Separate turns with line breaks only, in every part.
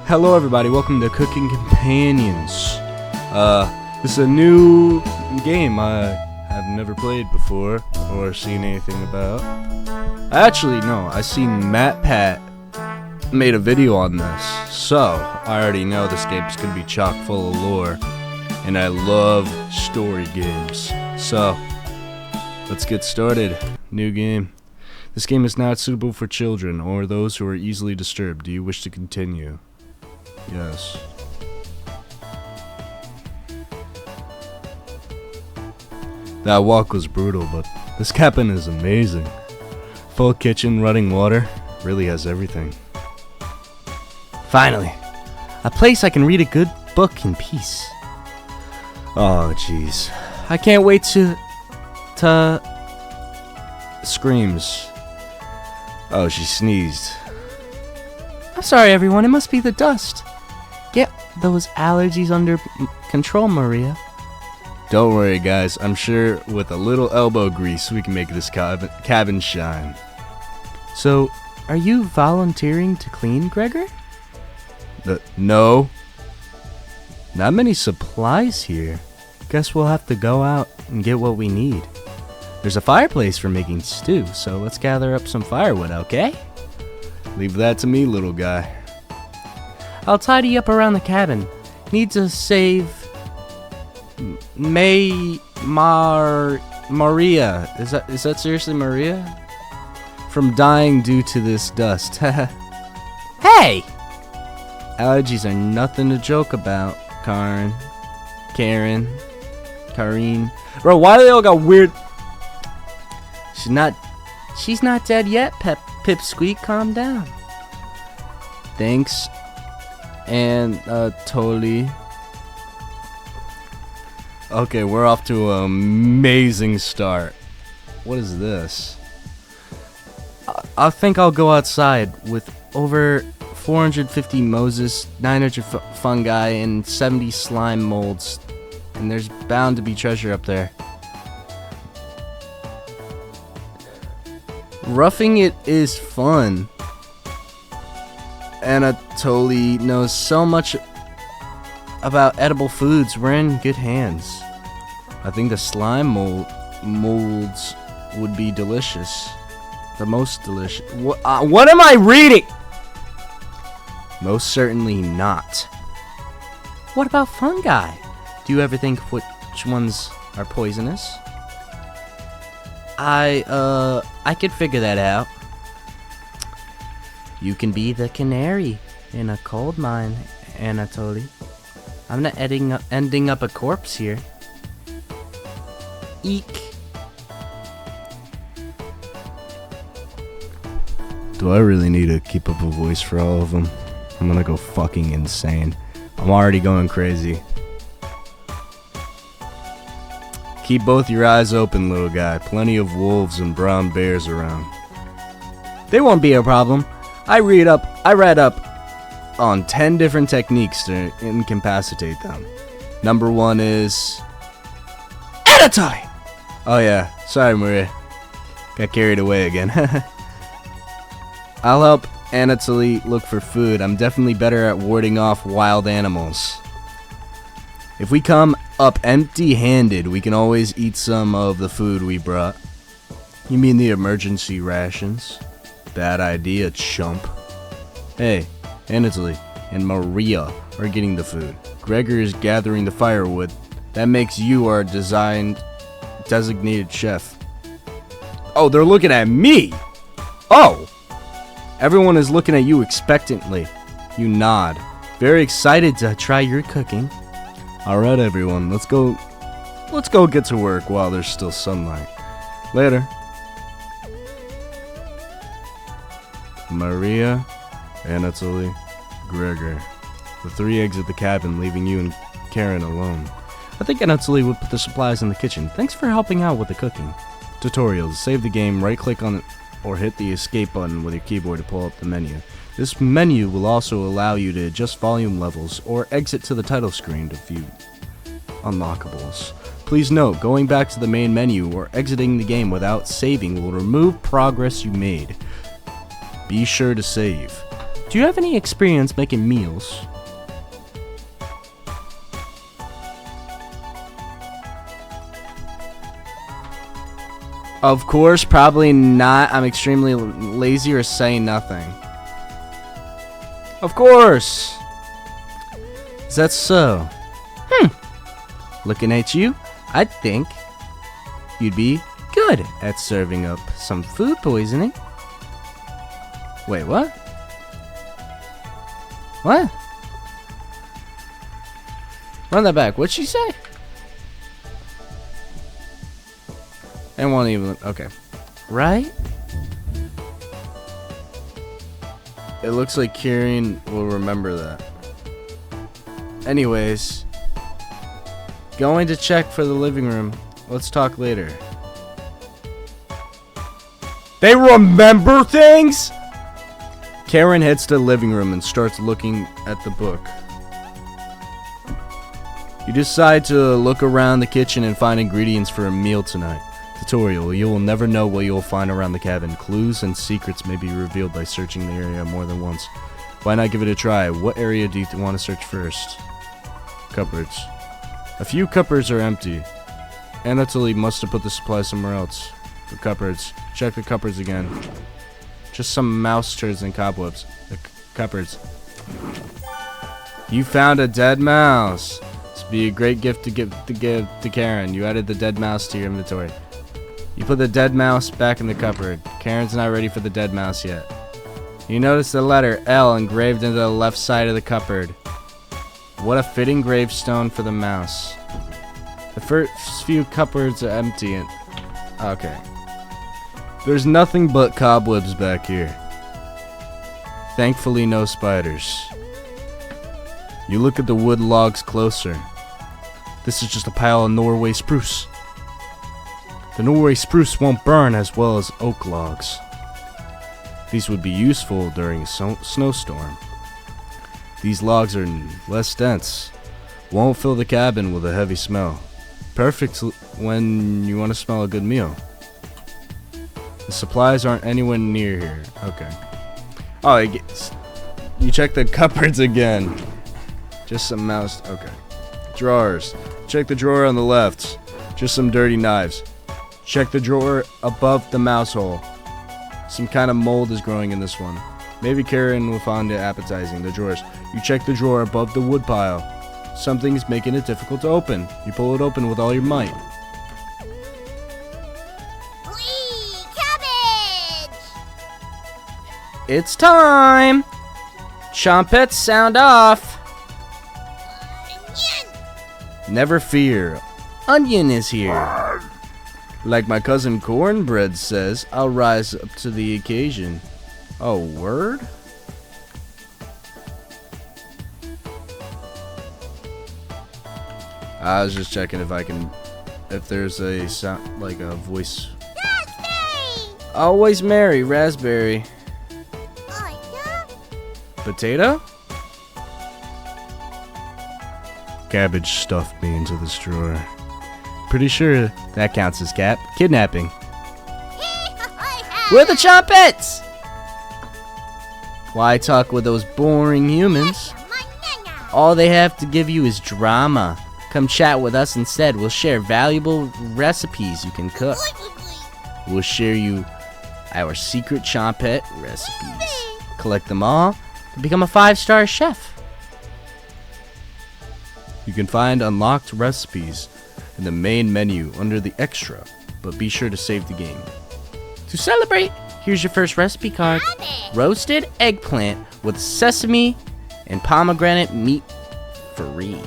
Hello everybody, welcome to Cooking Companions. This is a new game I have never played before or seen anything about. Actually, no, I seen MatPat made a video on this, so I already know this game's gonna be chock full of lore, and I love story games. So, let's get started. New game. This game is not suitable for children or those who are easily disturbed. Do you wish to continue? Yes. That walk was brutal, but this cabin is amazing. Full kitchen, running water, really has everything.
Finally, a place I can read a good book in peace.
Oh, jeez.
I can't wait to...
Screams. Oh, she sneezed.
I'm sorry, everyone. It must be the dust. Get those allergies under control, Maria.
Don't worry, guys. I'm sure with a little elbow grease, we can make this cabin shine.
So, are you volunteering to clean, Gregor?
No.
Not many supplies here. Guess we'll have to go out and get what we need. There's a fireplace for making stew, so let's gather up some firewood, okay?
Leave that to me, little guy.
I'll tidy up around the cabin. Need to save... Maria. Is that seriously Maria?
From dying due to this dust.
Hey! Allergies are nothing to joke about, Karen.
Bro, why do they all got weird...
She's not dead yet, Pipsqueak. Calm down.
Thanks. And, totally. Okay, we're off to an amazing start. What is this?
I think I'll go outside with over 450 Moses, 900 fungi, and 70 slime molds. And there's bound to be treasure up there.
Roughing it is fun. Anatoly knows so much about edible foods. We're in good hands. I think the slime molds would be delicious. The most delicious. What am I reading? Most certainly not.
What about fungi? Do you ever think which ones are poisonous? I could figure that out. You can be the canary in a coal mine, Anatoly. I'm not ending up a corpse here. Eek.
Do I really need to keep up a voice for all of them? I'm gonna go fucking insane. I'm already going crazy. Keep both your eyes open, little guy. Plenty of wolves and brown bears around.
They won't be a problem.
I read up on 10 different techniques to incapacitate them. Number 1 is...
Anatoly!
Oh yeah, sorry Maria. Got carried away again. I'll help Anatoly look for food. I'm definitely better at warding off wild animals. If we come up empty-handed, we can always eat some of the food we brought. You mean the emergency rations? Bad idea, chump. Hey, Anatoly and Maria are getting the food. Gregor is gathering the firewood. That makes you our designated chef. Oh, they're looking at me! Oh! Everyone is looking at you expectantly. You nod. Very excited to try your cooking. Alright everyone, let's go get to work while there's still sunlight. Later. Maria, Anatoly, Gregor. The 3 exit the cabin, leaving you and Karen alone. I think Anatoly would put the supplies in the kitchen. Thanks for helping out with the cooking. Tutorials. Save the game, right click on it, or hit the escape button with your keyboard to pull up the menu. This menu will also allow you to adjust volume levels or exit to the title screen to view unlockables. Please note, going back to the main menu or exiting the game without saving will remove progress you made. Be sure to save.
Do you have any experience making meals?
Of course, probably not. I'm extremely lazy or say nothing. Of course. Is that so? Looking at you, I'd think you'd be good at serving up some food poisoning. Wait, what? What? Run that back. What'd she say? And won't even. Okay.
Right?
It looks like Kieran will remember that. Anyways, going to check for the living room. Let's talk later. They remember things? Karen heads to the living room and starts looking at the book. You decide to look around the kitchen and find ingredients for a meal tonight. Tutorial. You will never know what you will find around the cabin. Clues and secrets may be revealed by searching the area more than once. Why not give it a try? What area do you want to search first? Cupboards. A few cupboards are empty. Anatoly must have put the supplies somewhere else. The cupboards. Check the cupboards again. Just some mouse turds and cobwebs. The cupboards. You found a dead mouse. This would be a great gift to give to Karen. You added the dead mouse to your inventory. You put the dead mouse back in the cupboard. Karen's not ready for the dead mouse yet. You notice the letter L engraved into the left side of the cupboard. What a fitting gravestone for the mouse. The first few cupboards are empty and... Okay. There's nothing but cobwebs back here. Thankfully, no spiders. You look at the wood logs closer. This is just a pile of Norway spruce. The Norway spruce won't burn as well as oak logs. These would be useful during a snowstorm. These logs are less dense. Won't fill the cabin with a heavy smell. Perfect when you want to smell a good meal. The supplies aren't anywhere near here. Okay. Oh, you check the cupboards again. Just some mouse. Okay. Drawers. Check the drawer on the left. Just some dirty knives. Check the drawer above the mouse hole. Some kind of mold is growing in this one. Maybe Karen will find it appetizing. The drawers. You check the drawer above the wood pile. Something's making it difficult to open. You pull it open with all your might.
Whee! Cabbage!
It's time! Trumpets sound off!
Onion!
Never fear. Onion is here. Like my cousin Cornbread says, I'll rise up to the occasion. Oh, word? I was just checking if there's a sound, like a voice.
Raspberry!
Always merry, raspberry.
Oh, yeah?
Potato?
Cabbage stuffed me into this drawer. Pretty sure that counts as kidnapping.
Where are the trumpets? Why talk with those boring humans? All they have to give you is drama. Come chat with us instead. We'll share valuable recipes you can cook. We'll share you our secret chompet recipes. Collect them all to become a 5-star chef.
You can find unlocked recipes in the main menu under the extra, but be sure to save the game.
To celebrate, here's your first recipe card. Roasted eggplant with sesame and pomegranate meat free.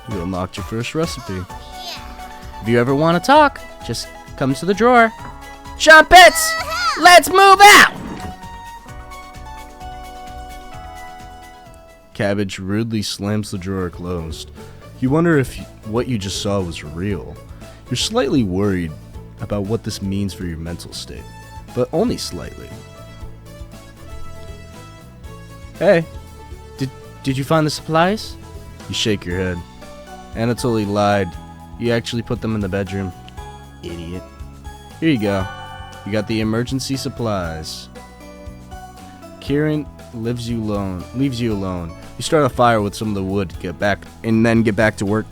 You unlocked your first recipe.
If you ever want to talk, just come to the drawer. Trumpets! Let's move out!
Cabbage rudely slams the drawer closed. You wonder if what you just saw was real. You're slightly worried about what this means for your mental state, but only slightly.
Hey, did you find the supplies?
You shake your head. Anatoly lied. You actually put them in the bedroom.
Idiot.
Here you go. You got the emergency supplies. Kieran leaves you alone. You start a fire with some of the wood, get back to work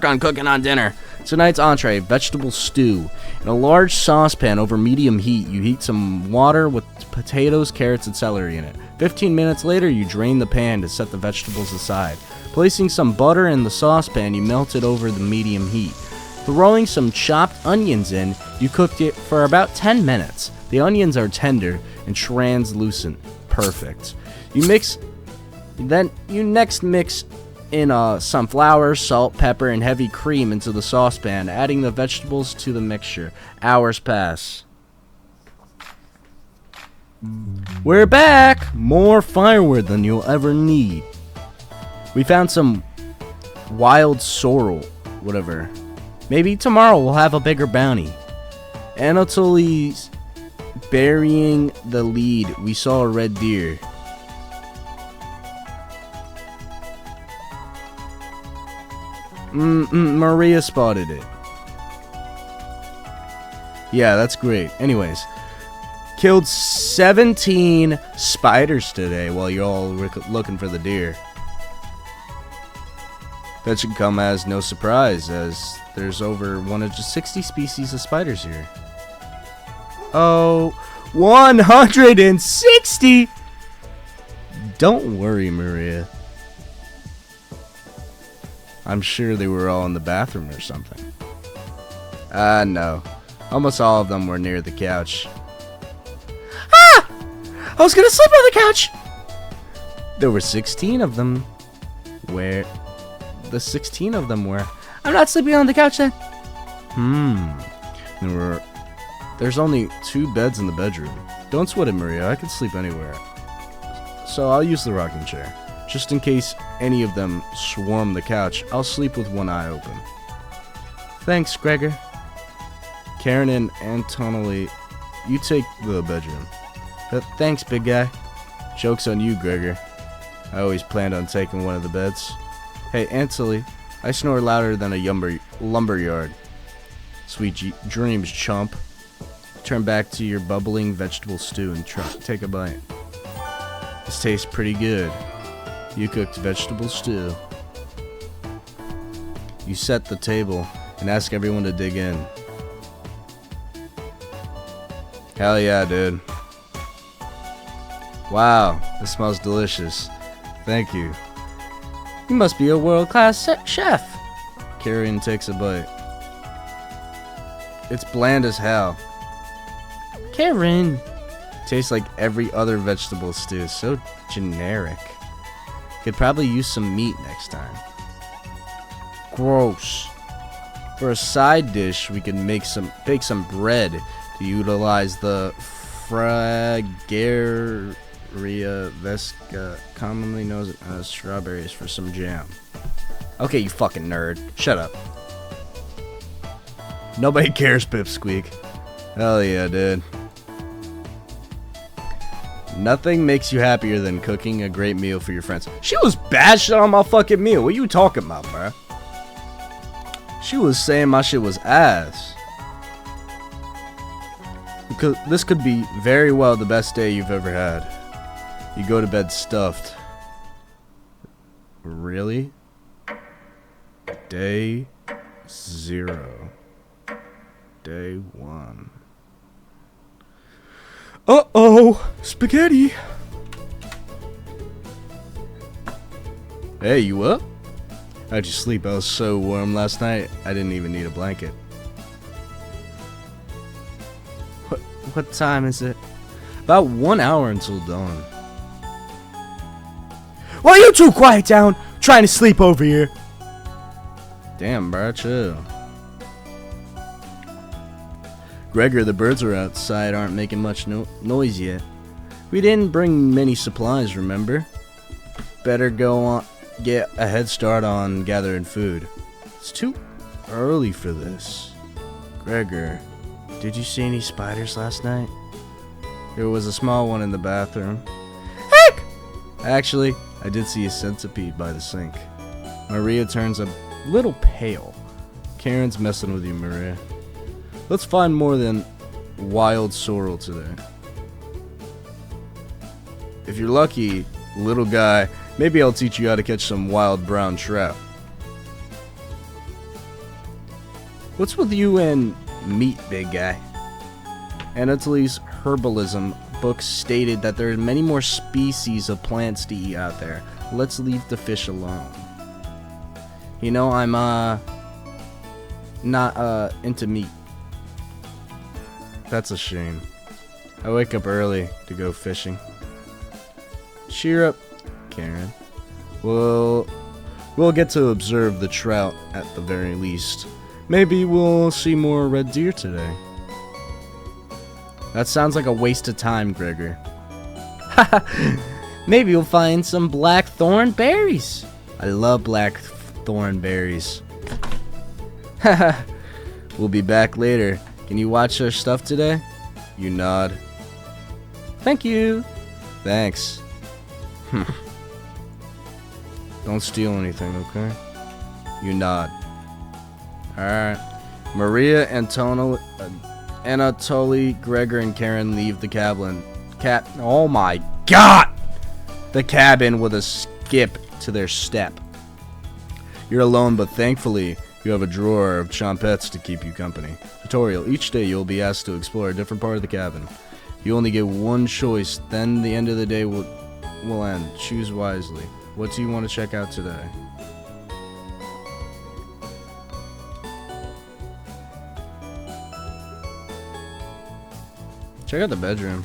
on cooking on dinner. Tonight's entree, vegetable stew. In a large saucepan over medium heat, you heat some water with potatoes, carrots, and celery in it. 15 minutes later, you drain the pan to set the vegetables aside. Placing some butter in the saucepan, you melt it over the medium heat. Throwing some chopped onions in, you cooked it for about 10 minutes. The onions are tender and translucent. Perfect. You next mix in some flour, salt, pepper, and heavy cream into the saucepan, adding the vegetables to the mixture. Hours pass. We're back! More firewood than you'll ever need. We found some wild sorrel, whatever. Maybe tomorrow we'll have a bigger bounty. Anatoly's burying the lead. We saw a red deer. Maria spotted it. Yeah, that's great. Anyways, killed 17 spiders today while you're all looking for the deer. That should come as no surprise, as there's over 160 species of spiders here. Oh, 160! Don't worry, Maria. I'm sure they were all in the bathroom or something. No. Almost all of them were near the couch. Ah! I was gonna sleep on the couch! There were 16 of them. Where the 16 of them were. I'm not sleeping on the couch then. There's only 2 beds in the bedroom. Don't sweat it, Maria. I can sleep anywhere. So I'll use the rocking chair. Just in case any of them swarm the couch, I'll sleep with one eye open. Thanks, Gregor. Karen and Antonoly, you take the bedroom. Thanks, big guy. Joke's on you, Gregor. I always planned on taking one of the beds. Hey, Antoly, I snore louder than a lumberyard. Sweet dreams, chump. Turn back to your bubbling vegetable stew and take a bite. This tastes pretty good. You cooked vegetable stew. You set the table and ask everyone to dig in. Hell yeah, dude. Wow, this smells delicious. Thank you. You must be a world-class chef. Kieran takes a bite. It's bland as hell. Kieran. Tastes like every other vegetable stew. So generic. Could probably use some meat next time. Gross. For a side dish, we could bake some bread to utilize the Fragaria vesca, commonly known as strawberries, for some jam. Okay, you fucking nerd. Shut up. Nobody cares, Pipsqueak. Hell yeah, dude. Nothing makes you happier than cooking a great meal for your friends. She was bashing on my fucking meal. What are you talking about, bruh? She was saying my shit was ass. Because this could be very well the best day you've ever had. You go to bed stuffed. Really? Day 0. Day 1. Uh-oh! Spaghetti! Hey, you up? How'd you sleep? I was so warm last night, I didn't even need a blanket. What time is it? About 1 hour until dawn. Why you two quiet down? Trying to sleep over here. Damn, bro, chill. Gregor, the birds are outside, aren't making much noise yet. We didn't bring many supplies, remember? Better go on, get a head start on gathering food. It's too early for this. Gregor, did you see any spiders last night? There was a small one in the bathroom. Heck! Actually, I did see a centipede by the sink. Maria turns a little pale. Karen's messing with you, Maria. Let's find more than wild sorrel today. If you're lucky, little guy, maybe I'll teach you how to catch some wild brown trout. What's with you and meat, big guy? Anatoly's herbalism book stated that there are many more species of plants to eat out there. Let's leave the fish alone. You know, I'm not into meat. That's a shame. I wake up early to go fishing. Cheer up, Karen. We'll get to observe the trout at the very least. Maybe we'll see more red deer today. That sounds like a waste of time, Gregor.
Maybe we'll find some blackthorn berries.
I love blackthorn berries. We'll be back later. Can you watch our stuff today? You nod.
Thank you.
Thanks. Don't steal anything, okay? You nod. Alright. Maria, Anatoly, Gregor, and Karen leave the cabin. Oh my god! The cabin with a skip to their step. You're alone, but thankfully, you have a drawer of chompets to keep you company. Tutorial. Each day you'll be asked to explore a different part of the cabin. You only get one choice, then the end of the day will end. Choose wisely. What do you want to check out today? Check out the bedroom.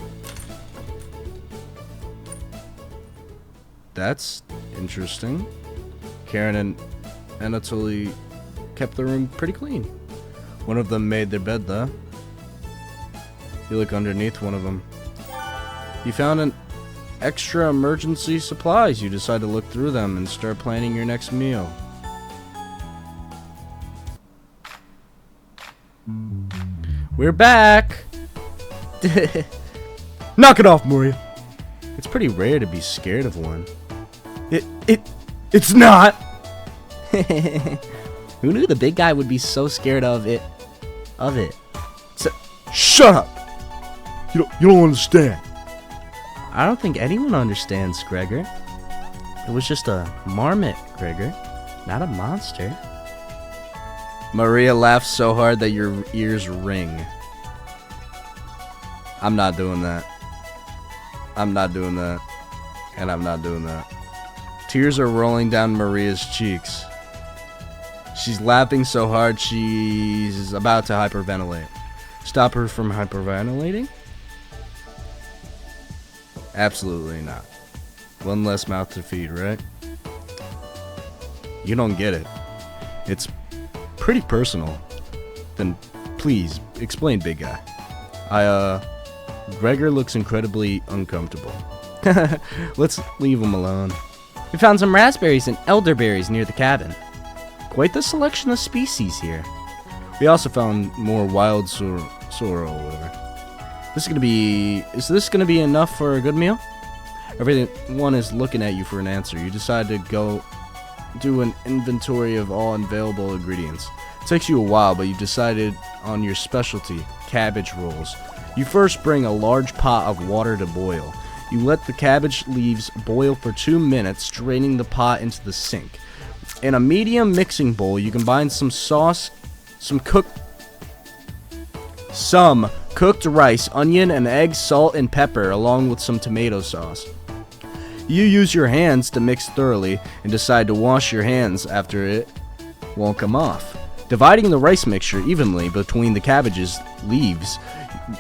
That's interesting. Karen and Anatoly kept the room pretty clean. One of them made their bed, though. You look underneath one of them. You found an extra emergency supplies. You decide to look through them and start planning your next meal.
We're back.
Knock it off, Maria. It's pretty rare to be scared of one. It's not.
Who knew the big guy would be so scared of it?
Shut up. You don't understand.
I don't think anyone understands, Gregor. It was just a marmot, Gregor, not a monster.
Maria laughs so hard that your ears ring. I'm not doing that. I'm not doing that. And I'm not doing that. Tears are rolling down Maria's cheeks. She's laughing so hard she's about to hyperventilate. Stop her from hyperventilating? Absolutely not. One less mouth to feed, right? You don't get it. It's pretty personal. Then please explain, big guy. Gregor looks incredibly uncomfortable. Let's leave him alone.
We found some raspberries and elderberries near the cabin.
Quite the selection of species here. We also found more wild sorrel or whatever. Is this gonna be enough for a good meal? Everyone is looking at you for an answer. You decide to go do an inventory of all available ingredients. It takes you a while, but you decided on your specialty, cabbage rolls. You first bring a large pot of water to boil. You let the cabbage leaves boil for 2 minutes, draining the pot into the sink. In a medium mixing bowl, you combine some sauce, some cooked rice, onion, and egg, salt, and pepper, along with some tomato sauce. You use your hands to mix thoroughly and decide to wash your hands after it won't come off. Dividing the rice mixture evenly between the cabbage's leaves,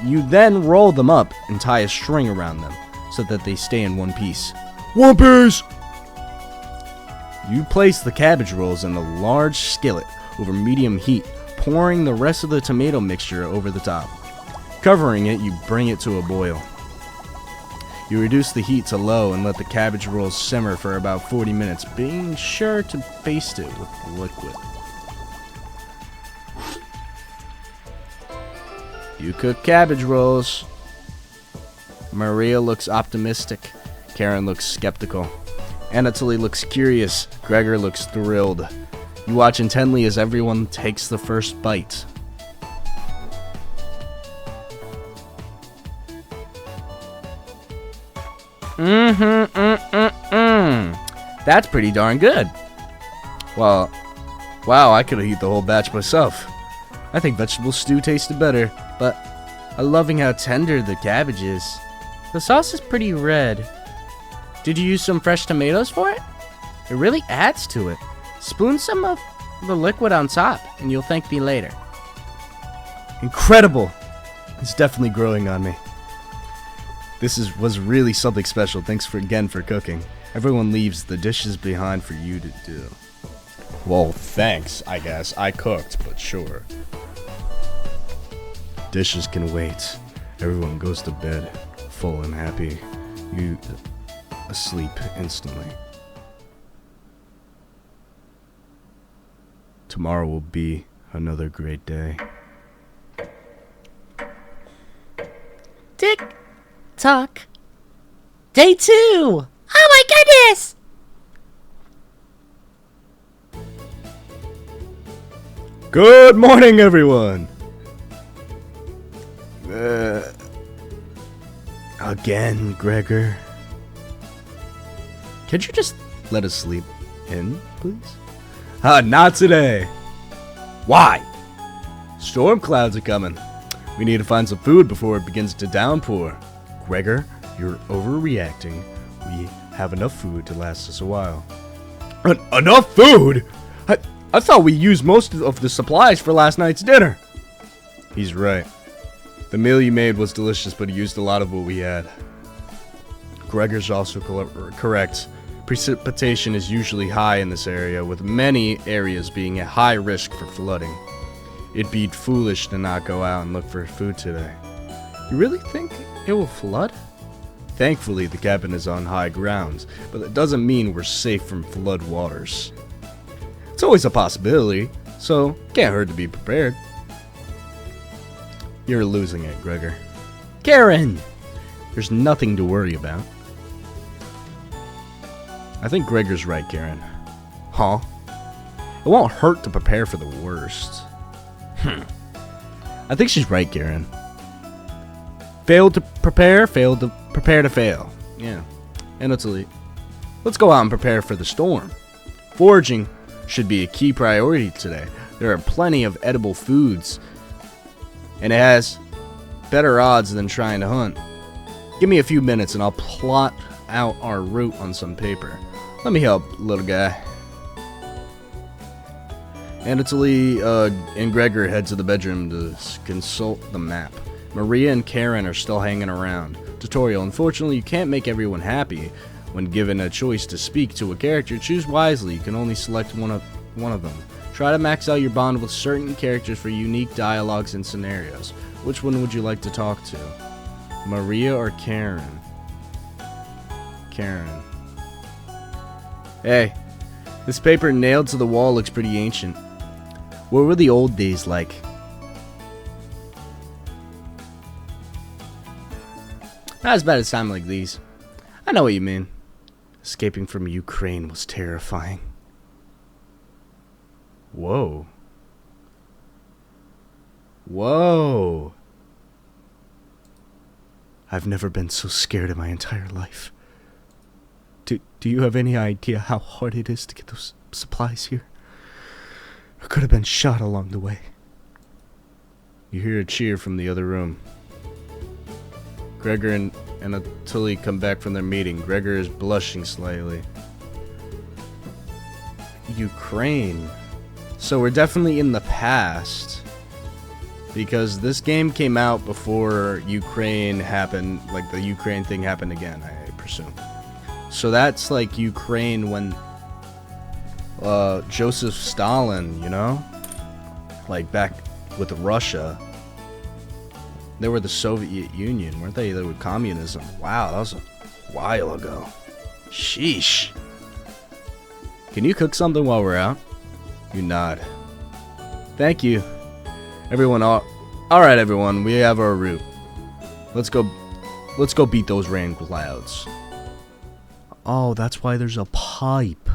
you then roll them up and tie a string around them so that they stay in one piece. One piece! You place the cabbage rolls in a large skillet over medium heat, pouring the rest of the tomato mixture over the top. Covering it, you bring it to a boil. You reduce the heat to low and let the cabbage rolls simmer for about 40 minutes, being sure to baste it with liquid. You cook cabbage rolls. Maria looks optimistic. Karen looks skeptical. Anatoly looks curious. Gregor looks thrilled. You watch intently as everyone takes the first bite.
That's pretty darn good.
Well, wow, I could have eaten the whole batch myself. I think vegetable stew tasted better.
But I'm loving how tender the cabbage is. The sauce is pretty red. Did you use some fresh tomatoes for it? It really adds to it. Spoon some of the liquid on top, and you'll thank me later.
Incredible! It's definitely growing on me. Was really something special. Thanks again for cooking. Everyone leaves the dishes behind for you to do. Well, thanks, I guess. I cooked, but sure. Dishes can wait. Everyone goes to bed, full and happy. You asleep instantly. Tomorrow will be another great day.
Tick tock. Day 2. Oh my goodness!
Good morning, everyone! Again, Gregor. Can't you just let us sleep in, please? Not today. Why? Storm clouds are coming. We need to find some food before it begins to downpour. Gregor, you're overreacting. We have enough food to last us a while. Enough food? I thought we used most of the supplies for last night's dinner. He's right. The meal you made was delicious, but he used a lot of what we had. Gregor's also correct. Precipitation is usually high in this area, with many areas being at high risk for flooding. It'd be foolish to not go out and look for food today. You really think it will flood? Thankfully, the cabin is on high ground, but that doesn't mean we're safe from flood waters. It's always a possibility, so can't hurt to be prepared. You're losing it, Gregor. Karen! There's nothing to worry about. I think Gregor's right, Karen. Huh? It won't hurt to prepare for the worst. I think she's right, Karen. Failed to prepare to fail. Yeah. And Italy. Let's go out and prepare for the storm. Foraging should be a key priority today. There are plenty of edible foods, and it has better odds than trying to hunt. Give me a few minutes and I'll plot out our route on some paper. Let me help, little guy. Anatoly and Gregor head to the bedroom to consult the map. Maria and Karen are still hanging around. Tutorial: unfortunately, you can't make everyone happy. When given a choice to speak to a character, choose wisely. You can only select one of them. Try to max out your bond with certain characters for unique dialogues and scenarios. Which one would you like to talk to? Maria or Karen? Karen. Hey, this paper nailed to the wall looks pretty ancient. What were the old days like? Not as bad as time like these. I know what you mean. Escaping from Ukraine was terrifying. Whoa. Whoa. I've never been so scared in my entire life. Do you have any idea how hard it is to get those supplies here? I could have been shot along the way. You hear a cheer from the other room. Gregor and Anatoly come back from their meeting. Gregor is blushing slightly. Ukraine. So we're definitely in the past. Because this game came out before Ukraine happened, like the Ukraine thing happened again, I presume. So that's like Ukraine when Joseph Stalin, you know? Like back with Russia. They were the Soviet Union, weren't they? They were communism. Wow, that was a while ago. Sheesh. Can you cook something while we're out? You nod. Thank you. Everyone, alright everyone, we have our route. Let's go beat those rain clouds. Oh, that's why there's a pipe.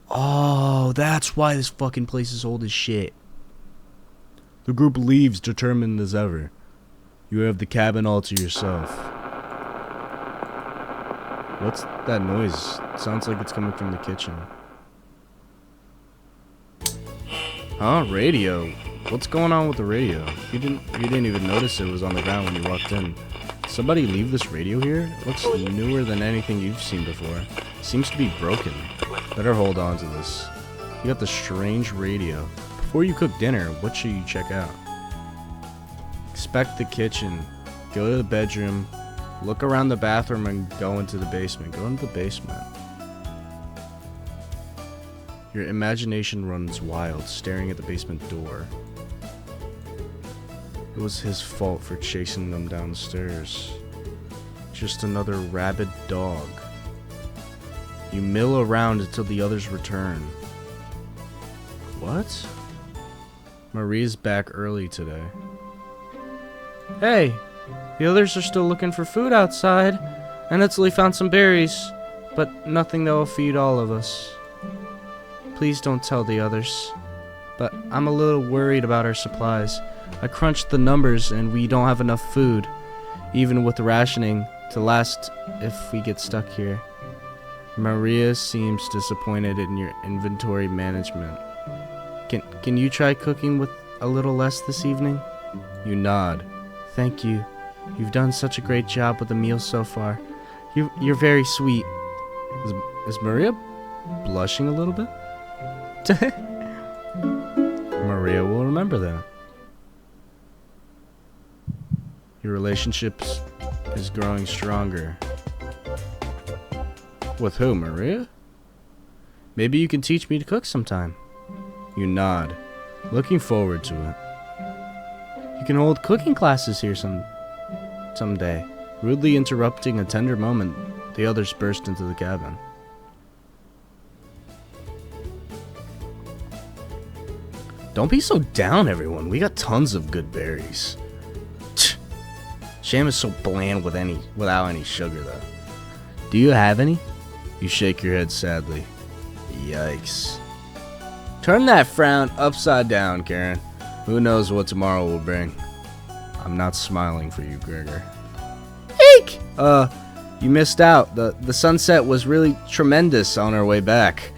Oh, that's why this fucking place is old as shit. The group leaves determined as ever. You have the cabin all to yourself. What's that noise? Sounds like it's coming from the kitchen. Huh? Radio? What's going on with the radio? You didn't even notice it was on the ground when you walked in. Somebody leave this radio here? It looks newer than anything you've seen before. Seems to be broken. Better hold on to this. You got the strange radio. Before you cook dinner, what should you check out? Inspect the kitchen. Go to the bedroom. Look around the bathroom and go into the basement. Go into the basement. Your imagination runs wild, staring at the basement door. It was his fault for chasing them downstairs. Just another rabid dog. You mill around until the others return. What? Marie's back early today.
Hey, the others are still looking for food outside, and Italy found some berries, but nothing that will feed all of us. Please don't tell the others, but I'm a little worried about our supplies. I crunched the numbers and we don't have enough food, even with the rationing, to last if we get stuck here. Maria seems disappointed in your inventory management. Can you try cooking with a little less this evening?
You nod.
Thank you. You've done such a great job with the meal so far. You're very sweet.
Is Maria blushing a little bit? Maria will remember that. Your relationship is growing stronger. With who, Maria? Maybe you can teach me to cook sometime. You nod, looking forward to it.
You can hold cooking classes here someday.
Rudely interrupting a tender moment, the others burst into the cabin. Don't be so down, everyone. We got tons of good berries. Jam is so bland without any sugar, though. Do you have any? You shake your head sadly. Yikes. Turn that frown upside down, Karen. Who knows what tomorrow will bring. I'm not smiling for you, Gregor.
Eek!
You missed out. The sunset was really tremendous on our way back.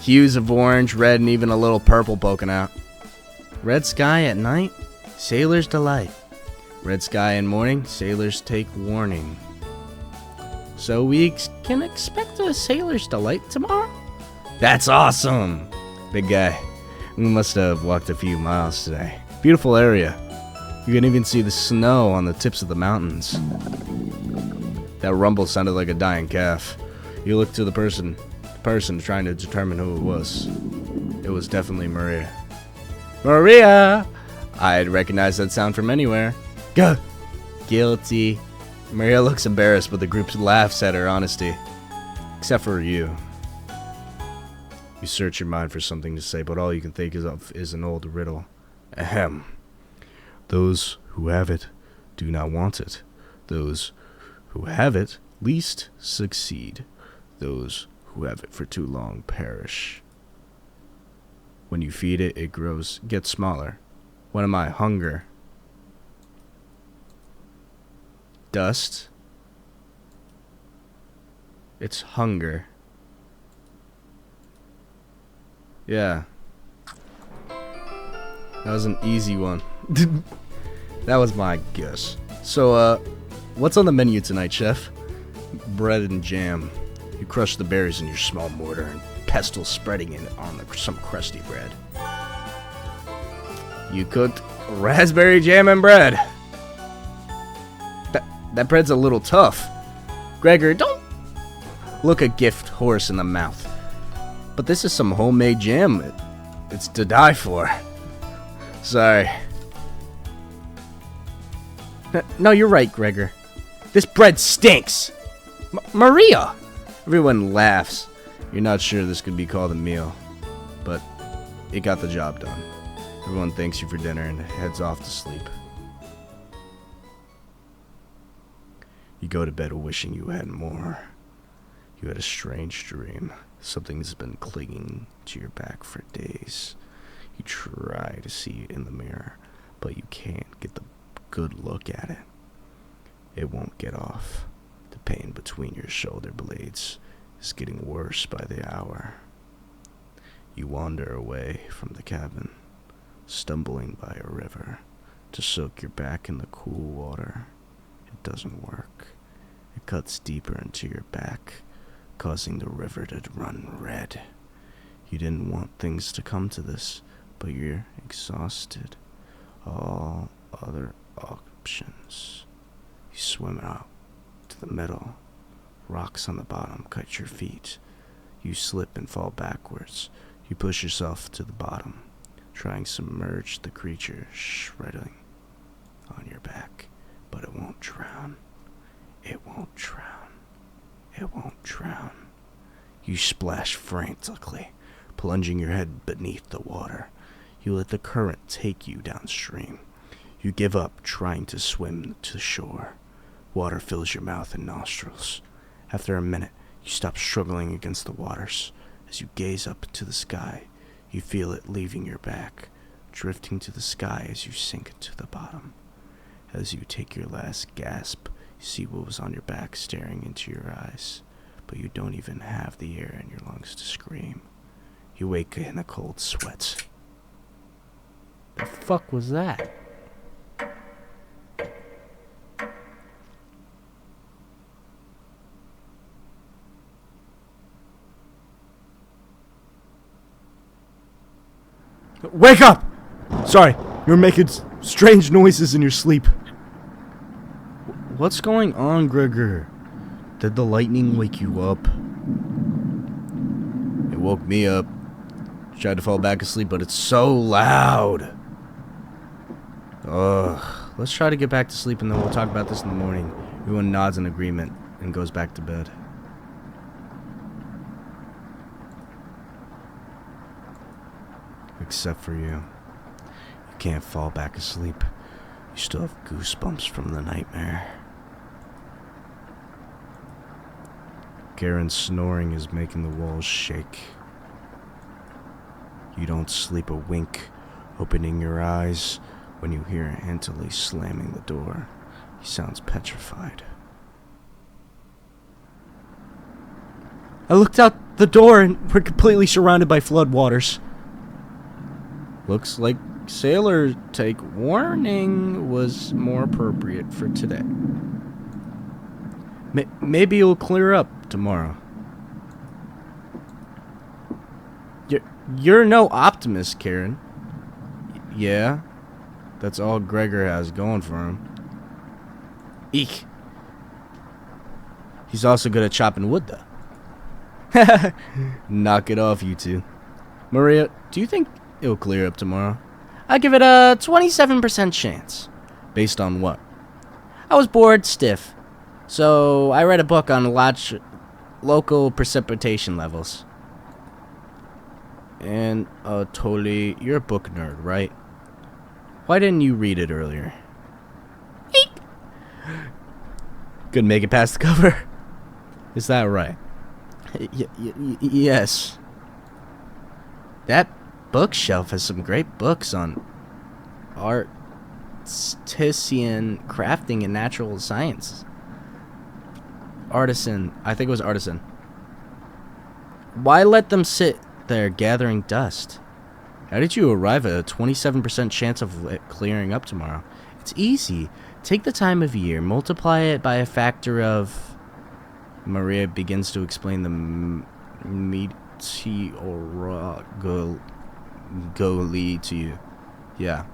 Hues of orange, red, and even a little purple poking out.
Red sky at night, sailor's delight.
Red sky in morning, sailors take warning.
So we can expect a sailor's delight tomorrow?
That's awesome! Big guy. We must have walked a few miles today. Beautiful area. You can even see the snow on the tips of the mountains. That rumble sounded like a dying calf. You looked to the person trying to determine who it was. It was definitely Maria. Maria! I'd recognize that sound from anywhere. Go! Guilty. Maria looks embarrassed, but the group laughs at her honesty. Except for you. You search your mind for something to say, but all you can think of is an old riddle. Ahem. Those who have it do not want it. Those who have it least succeed. Those who have it for too long perish. When you feed it, it gets smaller. What am I? Hunger. Dust. It's hunger. Yeah. That was an easy one. That was my guess. So, what's on the menu tonight, chef? Bread and jam. You crush the berries in your small mortar and pestle spreading it on some crusty bread. You cooked raspberry jam and bread. That bread's a little tough. Gregor, don't look a gift horse in the mouth. But this is some homemade jam. It's to die for. Sorry.
No, you're right, Gregor. This bread stinks. Maria!
Everyone laughs. You're not sure this could be called a meal, but it got the job done. Everyone thanks you for dinner and heads off to sleep. You go to bed wishing you had more. You had a strange dream. Something's been clinging to your back for days. You try to see it in the mirror, but you can't get the good look at it. It won't get off. The pain between your shoulder blades is getting worse by the hour. You wander away from the cabin, stumbling by a river to soak your back in the cool water. It doesn't work. It cuts deeper into your back, causing the river to run red. You didn't want things to come to this, but you're exhausted. All other options. You swim out to the middle. Rocks on the bottom cut your feet. You slip and fall backwards. You push yourself to the bottom, trying to submerge the creature shredding on your back, but it won't drown. It won't drown. It won't drown. You splash frantically, plunging your head beneath the water. You let the current take you downstream. You give up trying to swim to shore. Water fills your mouth and nostrils. After a minute, you stop struggling against the waters. As you gaze up into the sky, you feel it leaving your back, drifting to the sky as you sink to the bottom. As you take your last gasp, you see what was on your back staring into your eyes, but you don't even have the air in your lungs to scream. You wake in a cold sweat.
The fuck was that?
Wake up! Sorry, you're making strange noises in your sleep.
What's going on, Gregor? Did the lightning wake you up?
It woke me up. Tried to fall back asleep, but it's so loud.
Ugh. Let's try to get back to sleep and then we'll talk about this in the morning. Everyone nods in agreement and goes back to bed.
Except for you. You can't fall back asleep. You still have goosebumps from the nightmare. Karen's snoring is making the walls shake. You don't sleep a wink, opening your eyes when you hear Antley slamming the door. He sounds petrified.
I looked out the door and we're completely surrounded by floodwaters.
Looks like sailor take warning was more appropriate for today.
Maybe it'll clear up tomorrow. You're no optimist, Karen.
Yeah, that's all Gregor has going for him.
Eek.
He's also good at chopping wood, though. Knock it off, you two. Maria, do you think it'll clear up tomorrow?
I give it a 27% chance.
Based on what?
I was bored stiff, so I read a book on local precipitation levels.
And, totally, you're a book nerd, right? Why didn't you read it earlier?
Eek.
Couldn't make it past the cover.
Is that right?
Yes.
That bookshelf has some great books on artisan crafting and natural science.
Artisan. I think it was artisan.
Why let them sit there gathering dust?
How did you arrive at a 27% chance of it clearing up tomorrow?
It's easy. Take the time of year, multiply it by a factor of...
Maria begins to explain the meteorology to you. Yeah.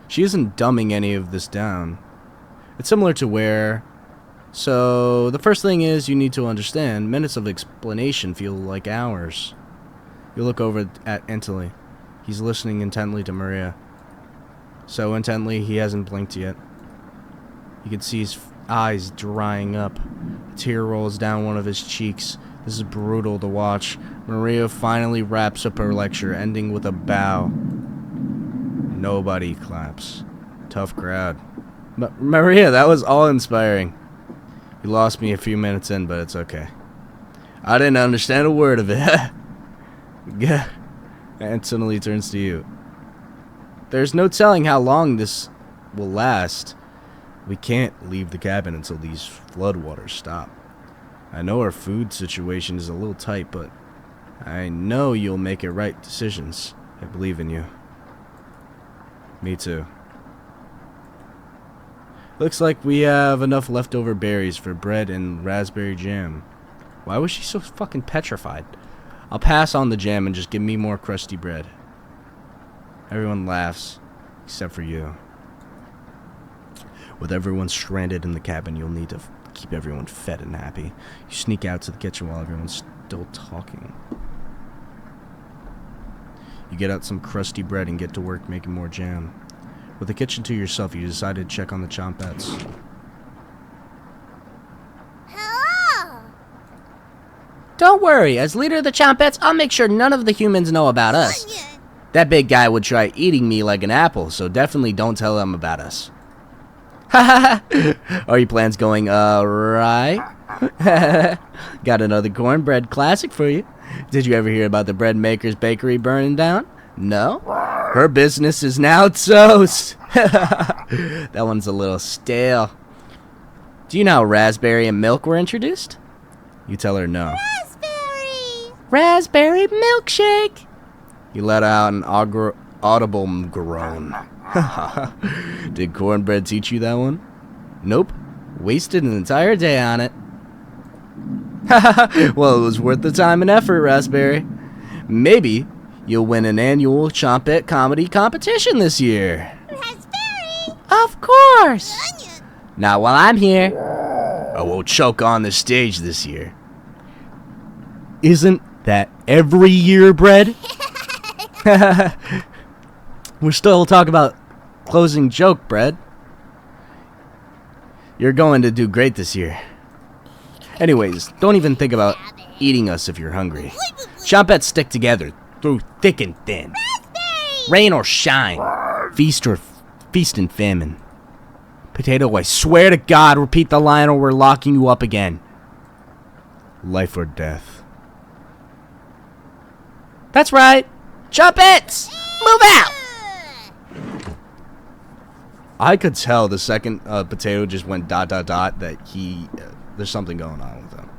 She isn't dumbing any of this down. It's similar to where... So, the first thing is you need to understand, minutes of explanation feel like hours. You look over at Antley. He's listening intently to Maria. So intently, he hasn't blinked yet. You can see his eyes drying up. A tear rolls down one of his cheeks. This is brutal to watch. Maria finally wraps up her lecture, ending with a bow. Nobody claps. Tough crowd. Maria, that was awe-inspiring. You lost me a few minutes in, but it's okay. I didn't understand a word of it. Yeah. Anthony turns to you. There's no telling how long this will last. We can't leave the cabin until these floodwaters stop. I know our food situation is a little tight, but I know you'll make it right decisions. I believe in you. Me too. Looks like we have enough leftover berries for bread and raspberry jam. Why was she so fucking petrified? I'll pass on the jam and just give me more crusty bread. Everyone laughs, except for you. With everyone stranded in the cabin, you'll need to keep everyone fed and happy. You sneak out to the kitchen while everyone's still talking. You get out some crusty bread and get to work making more jam. With the kitchen to yourself, you decide to check on the Chompettes.
Hello.
Don't worry, as leader of the Chompettes, I'll make sure none of the humans know about us.
Onion.
That big guy would try eating me like an apple, so definitely don't tell them about us. Ha ha ha! Are your plans going alright? Got another cornbread classic for you. Did you ever hear about the bread maker's bakery burning down? No? Her business is now toast! That one's a little stale. Do you know how raspberry and milk were introduced?
You tell her no.
Raspberry.
Raspberry milkshake!
You let out an audible groan. Did cornbread teach you that one?
Nope. Wasted an entire day on it.
Well, it was worth the time and effort, Raspberry.
Maybe you'll win an annual Chompette comedy competition this year.
Raspberry.
Of course!
Onion.
Not while I'm here.
I won't choke on the stage this year. Isn't that every year, Bread?
We're still talking about closing joke, Bread.
You're going to do great this year. Anyways, don't even think about eating us if you're hungry.
Chompettes stick together through thick and thin. Rain or shine.
Feast and famine.
Potato, I swear to God, repeat the line or we're locking you up again.
Life or death.
That's right. Chompettes! Move out!
I could tell the second Potato just went ... that there's something going on with him.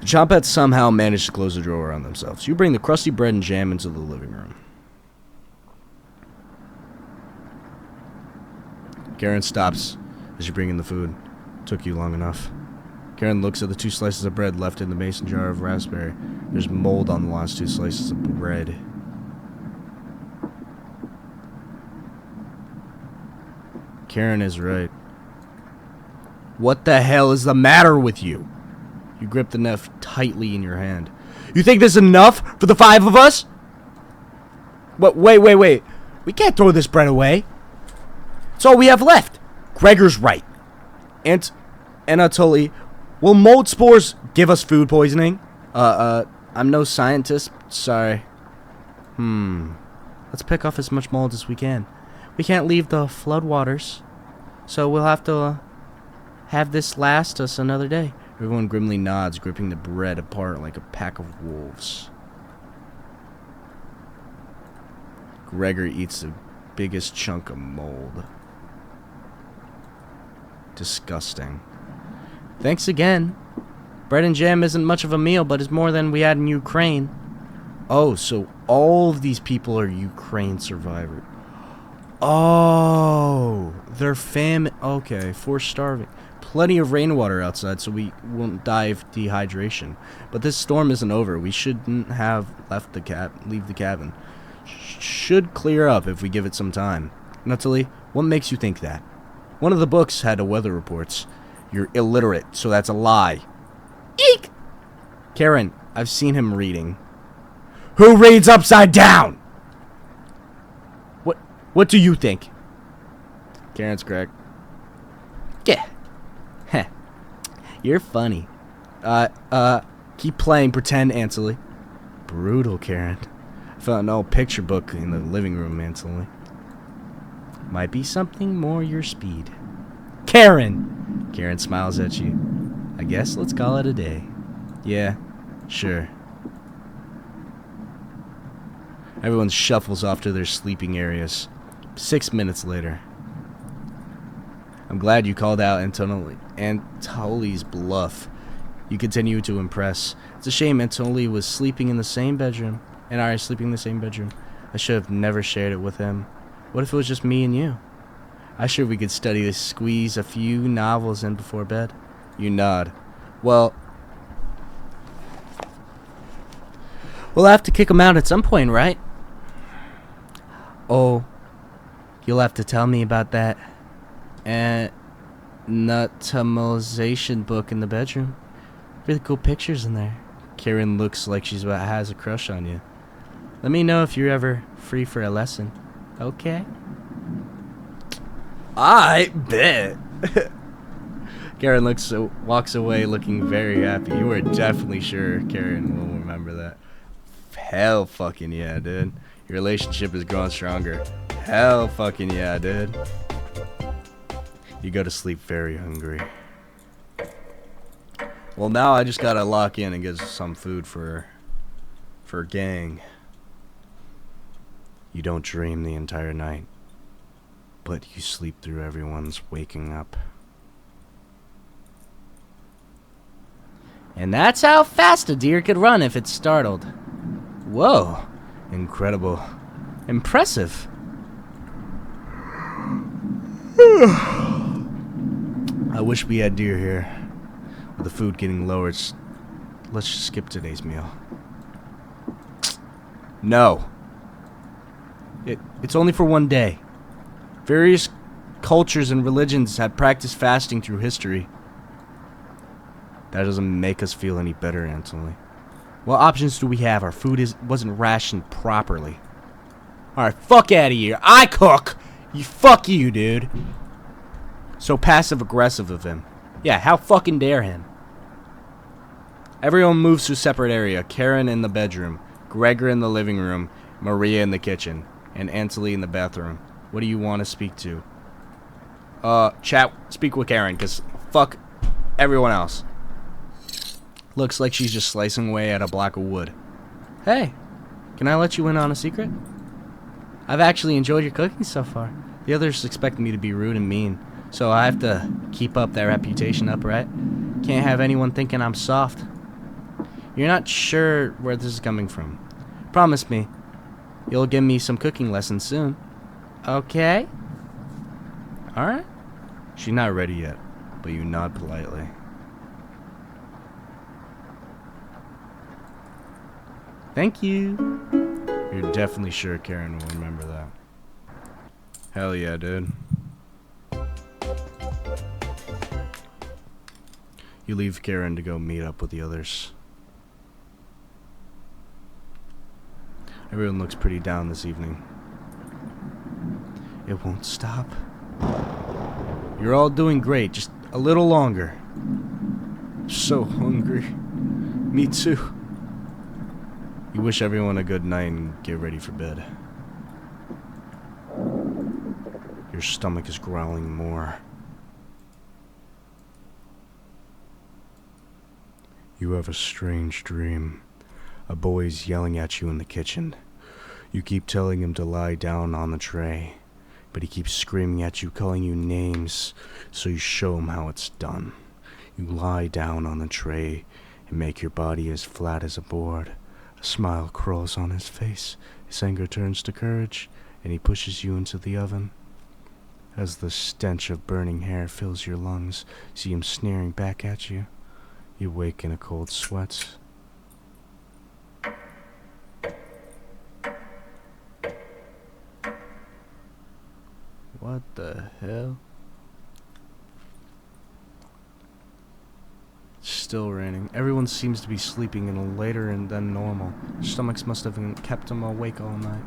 The Chompettes somehow managed to close the drawer on themselves. You bring the crusty bread and jam into the living room. Karen stops as you bring in the food. Took you long enough. Karen looks at the 2 slices of bread left in the mason jar of raspberry. There's mold on the last 2 slices of bread. Karen is right. What the hell is the matter with you? You grip the knife tightly in your hand. You think this is enough for the 5 of us? But wait. We can't throw this bread away. It's all we have left. Gregor's right. Anatoly, will mold spores give us food poisoning? I'm no scientist. Sorry. Let's pick off as much mold as we can. We can't leave the floodwaters, so we'll have to have this last us another day. Everyone grimly nods, gripping the bread apart like a pack of wolves. Gregor eats the biggest chunk of mold. Disgusting. Thanks again. Bread and jam isn't much of a meal, but it's more than we had in Ukraine. Oh, so all of these people are Ukraine survivors. Oh, they're famine. Okay, forced starving. Plenty of rainwater outside, so we won't die of dehydration. But this storm isn't over. We shouldn't have left leave the cabin. Should clear up if we give it some time. Natalie, what makes you think that? One of the books had weather reports. You're illiterate, so that's a lie. Eek! Karen, I've seen him reading. Who reads upside down? What do you think? Karen's correct. Yeah. Heh. You're funny. Keep playing pretend, Ansley. Brutal, Karen. I found an old picture book in the living room, Ansley. Might be something more your speed. Karen! Karen smiles at you. I guess let's call it a day. Yeah, sure. Everyone shuffles off to their sleeping areas. 6 minutes later. I'm glad you called out Antoli's bluff. You continue to impress. It's a shame Antoli was sleeping in the same bedroom, and I are sleeping in the same bedroom. I should have never shared it with him. What if it was just me and you? I sure we could study to squeeze a few novels in before bed. You nod. Well, we'll have to kick him out at some point, right? Oh, you'll have to tell me about that anatomization book in the bedroom. Really cool pictures in there. Karen looks like has a crush on you. Let me know if you're ever free for a lesson. Okay? I bet. Karen walks away looking very happy. You are definitely sure Karen will remember that. Hell fucking yeah, dude. Your relationship is growing stronger. Hell fucking yeah, dude. You go to sleep very hungry. Well, now I just gotta lock in and get some food for gang. You don't dream the entire night, but you sleep through everyone's waking up. And that's how fast a deer could run if it's startled. Whoa. Incredible. Impressive. I wish we had deer here. With the food getting lower, let's just skip today's meal. No. It's only for one day. Various cultures and religions have practiced fasting through history. That doesn't make us feel any better, Antoli. What options do we have? Our food wasn't rationed properly. Alright, fuck out of here. I cook! Fuck you, dude. So passive-aggressive of him. Yeah, how fucking dare him? Everyone moves to a separate area. Karen in the bedroom, Gregor in the living room, Maria in the kitchen, and Antoli in the bathroom. What do you want to speak to? Chat, speak with Karen, because fuck everyone else. Looks like she's just slicing away at a block of wood. Hey, can I let you in on a secret? I've actually enjoyed your cooking so far. The others expect me to be rude and mean, so I have to keep up that reputation up, right? Can't have anyone thinking I'm soft. You're not sure where this is coming from. Promise me, you'll give me some cooking lessons soon. Okay? Alright. She's not ready yet, but you nod politely. Thank you. You're definitely sure Karen will remember that. Hell yeah, dude. You leave Karen to go meet up with the others. Everyone looks pretty down this evening. It won't stop. You're all doing great, just a little longer. So hungry. Me too. You wish everyone a good night and get ready for bed. Your stomach is growling more. You have a strange dream. A boy's yelling at you in the kitchen. You keep telling him to lie down on the tray, but he keeps screaming at you, calling you names, so you show him how it's done. You lie down on the tray and make your body as flat as a board. A smile crawls on his face. His anger turns to courage, and he pushes you into the oven. As the stench of burning hair fills your lungs, see him sneering back at you. You wake in a cold sweat. What the hell? It's still raining. Everyone seems to be sleeping in a later than normal. Their stomachs must have kept them awake all night.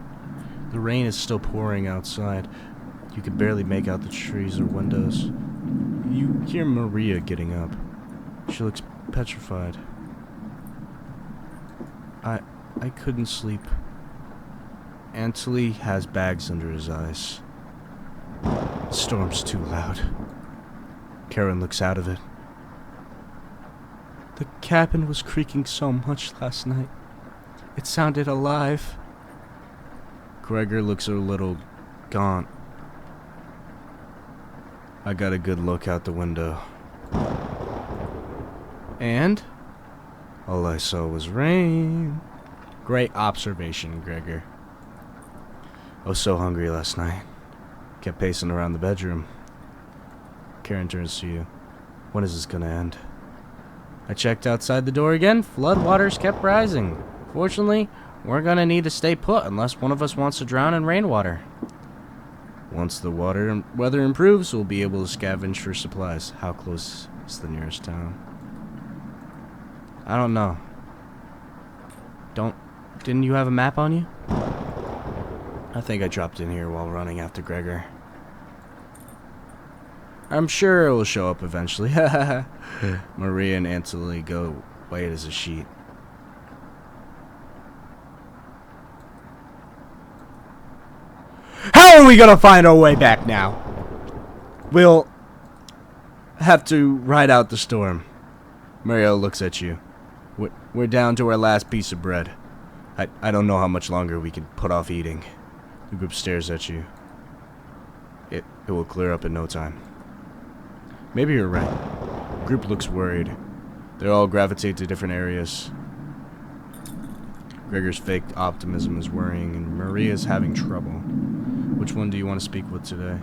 The rain is still pouring outside. You can barely make out the trees or windows. You hear Maria getting up. She looks petrified. I couldn't sleep. Antoli has bags under his eyes. The storm's too loud. Karen looks out of it. The cabin was creaking so much last night. It sounded alive. Gregor looks a little gaunt. I got a good look out the window.
And?
All I saw was rain.
Great observation, Gregor.
I was so hungry last night. Kept pacing around the bedroom. Karen turns to you. When is this gonna end?
I checked outside the door again. Floodwaters kept rising. Fortunately, we're gonna need to stay put unless one of us wants to drown in rainwater.
Once the weather improves, we'll be able to scavenge for supplies. How close is the nearest town?
I don't know. Didn't you have a map on you?
I think I dropped in here while running after Gregor.
I'm sure it will show up eventually.
Maria and Anthony go white as a sheet.
How are we gonna find our way back now?
We'll have to ride out the storm. Mario looks at you. We're down to our last piece of bread. I don't know how much longer we can put off eating. The group stares at you. It will clear up in no time. Maybe you're right. The group looks worried. They all gravitate to different areas. Gregor's fake optimism is worrying, and Maria's having trouble. Which one do you want to speak with today?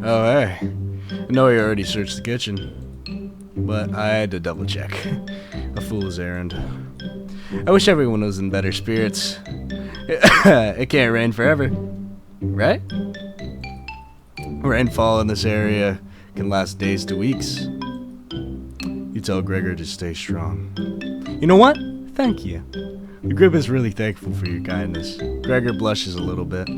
Oh, hey. I know you already searched the kitchen, but I had to double check. A fool's errand. I wish everyone was in better spirits. It can't rain forever, right? Rainfall in this area can last days to weeks. You tell Gregor to stay strong. You know what? Thank you. The group is really thankful for your kindness. Gregor blushes a little bit.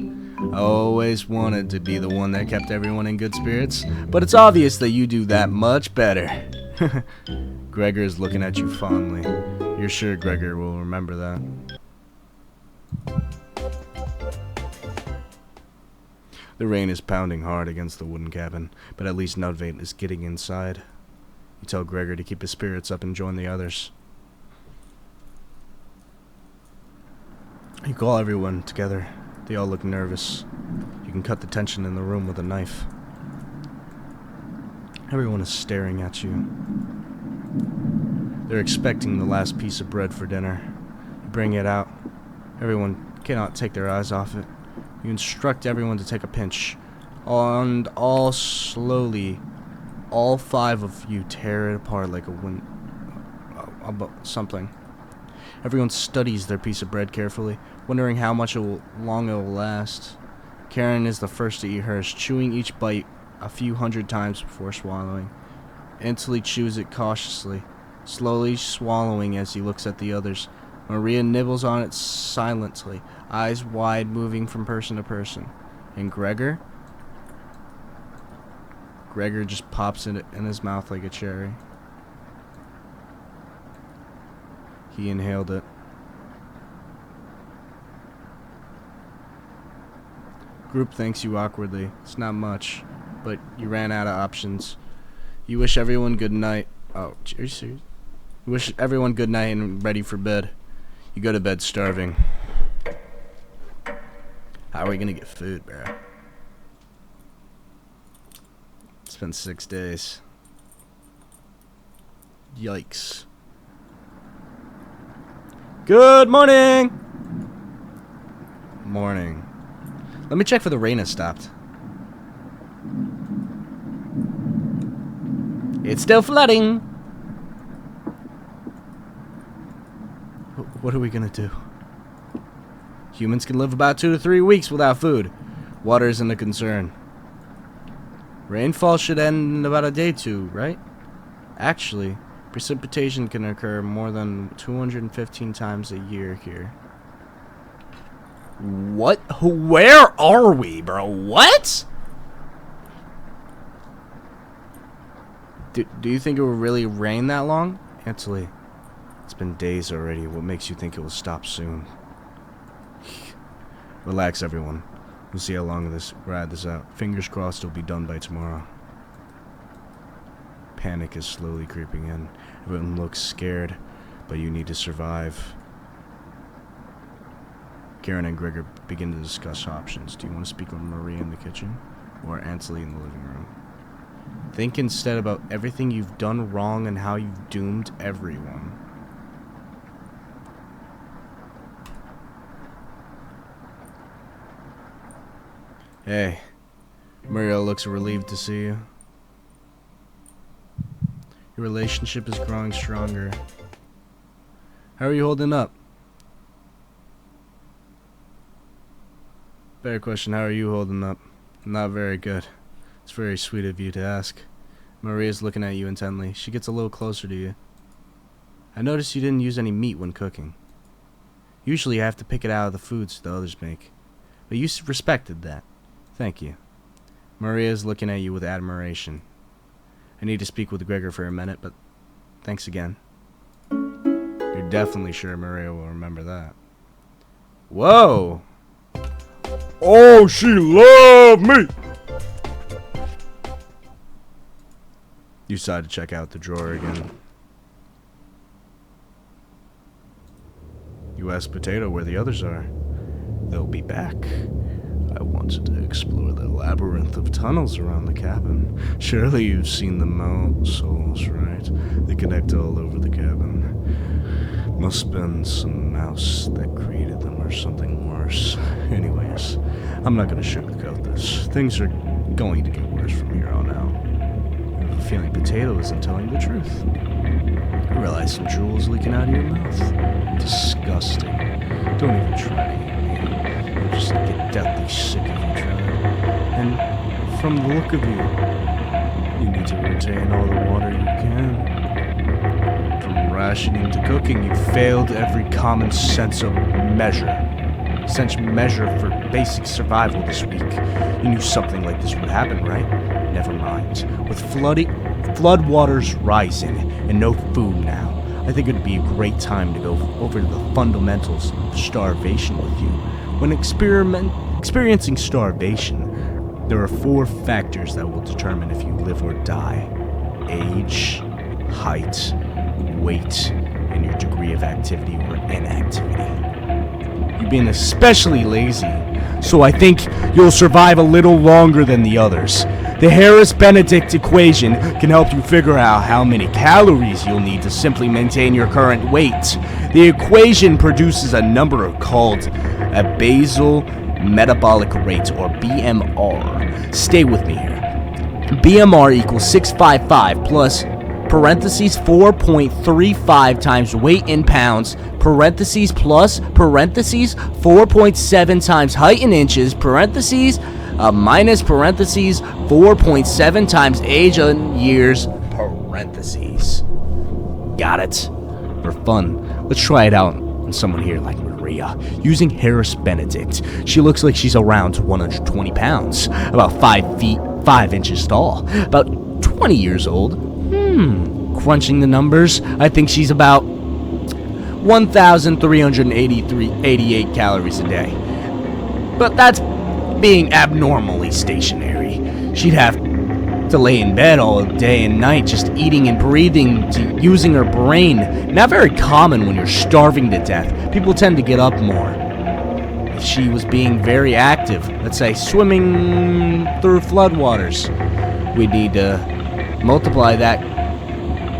I always wanted to be the one that kept everyone in good spirits, but it's obvious that you do that much better. Gregor is looking at you fondly. You're sure Gregor will remember that. The rain is pounding hard against the wooden cabin, but at least Nudvate is getting inside. You tell Gregor to keep his spirits up and join the others. You call everyone together. They all look nervous. You can cut the tension in the room with a knife. Everyone is staring at you. They're expecting the last piece of bread for dinner. You bring it out. Everyone cannot take their eyes off it. You instruct everyone to take a pinch. And all slowly, all 5 of you tear it apart like something. Everyone studies their piece of bread carefully, wondering how long it will last. Karen is the first to eat hers, chewing each bite a few hundred times before swallowing. Anthony chews it cautiously, slowly swallowing as he looks at the others. Maria nibbles on it silently, eyes wide, moving from person to person. And Gregor just pops it in his mouth like a cherry. He inhaled it. Group thanks you awkwardly. It's not much, but you ran out of options. You wish everyone good night. Oh, are you serious? You wish everyone good night and ready for bed. You go to bed starving. How are we gonna get food, bro? It's been 6 days. Yikes. Good morning! Morning. Let me check for the rain has stopped. It's still flooding! What are we gonna do? Humans can live about 2 to 3 weeks without food. Water isn't a concern. Rainfall should end in about a day or 2, right? Actually, precipitation can occur more than 215 times a year here. What? Where are we, bro? What? Do you think it will really rain that long? Anthony, it's been days already. What makes you think it will stop soon? Relax, everyone. We'll see how long ride this out. Fingers crossed it'll be done by tomorrow. Panic is slowly creeping in. Everyone looks scared, but you need to survive. Karen and Gregor begin to discuss options. Do you want to speak with Maria in the kitchen or Ansley in the living room? Think instead about everything you've done wrong and how you've doomed everyone. Hey, Maria looks relieved to see you. Your relationship is growing stronger. How are you holding up? Fair question, how are you holding up? Not very good. It's very sweet of you to ask. Maria's looking at you intently. She gets a little closer to you. I noticed you didn't use any meat when cooking. Usually I have to pick it out of the foods the others make. But you respected that. Thank you. Maria's looking at you with admiration. I need to speak with Gregor for a minute, but thanks again. You're definitely sure Maria will remember that. Whoa! Oh, she loved me! You decide to check out the drawer again. You ask Potato where the others are. They'll be back. I wanted to explore the labyrinth of tunnels around the cabin. Surely you've seen the mount souls, right? They connect all over the cabin. Must have been some mouse that created them or something worse. Anyways, I'm not gonna sugarcoat this. Things are going to get worse from here on out. I have a feeling Potato isn't telling the truth. I realize some drool's leaking out of your mouth. Disgusting. Don't even try to eat me. You'll just get deathly sick if you try. And from the look of you, you need to retain all the water you can. From rationing to cooking, you failed every common sense of measure. Sense measure for basic survival this week. You knew something like this would happen, right? Never mind. With floodwaters rising and no food now, I think it would be a great time to go over the fundamentals of starvation with you. When experiencing starvation, there are 4 factors that will determine if you live or die. Age, height, weight, and your degree of activity or inactivity. You've been especially lazy, so I think you'll survive a little longer than the others. The Harris-Benedict equation can help you figure out how many calories you'll need to simply maintain your current weight. The equation produces a number called a basal metabolic rate, or BMR. Stay with me here. BMR equals 655 plus parentheses 4.35 times weight in pounds, parentheses plus parentheses 4.7 times height in inches, parentheses minus parentheses 4.7 times age in years, parentheses. Got it? For fun, let's try it out on someone here like Maria. Using Harris-Benedict, she looks like she's around 120 pounds, about 5 feet 5 inches tall, about 20 years old. Crunching the numbers, I think she's about 1,388 calories a day. But that's being abnormally stationary. She'd have to lay in bed all day and night just eating and breathing, using her brain. Not very common when you're starving to death. People tend to get up more. If she was being very active, let's say swimming through floodwaters, we'd need to multiply that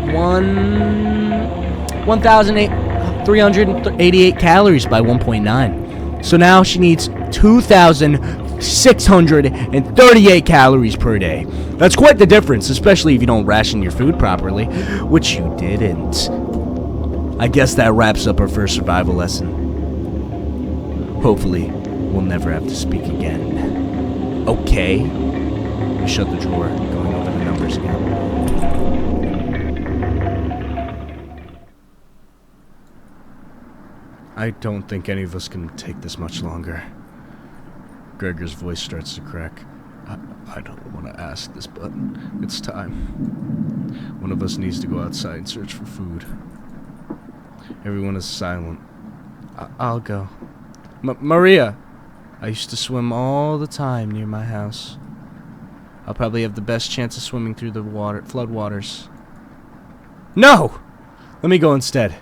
1,388 calories by 1.9. So now she needs 2,638 calories per day. That's quite the difference, especially if you don't ration your food properly, which you didn't. I guess that wraps up our first survival lesson. Hopefully, we'll never have to speak again. Okay. We shut the drawer, going over the numbers again. I don't think any of us can take this much longer. Gregor's voice starts to crack. I don't want to ask this, but it's time. One of us needs to go outside and search for food. Everyone is silent. I'll go. Maria! I used to swim all the time near my house. I'll probably have the best chance of swimming through the floodwaters. No! Let me go instead.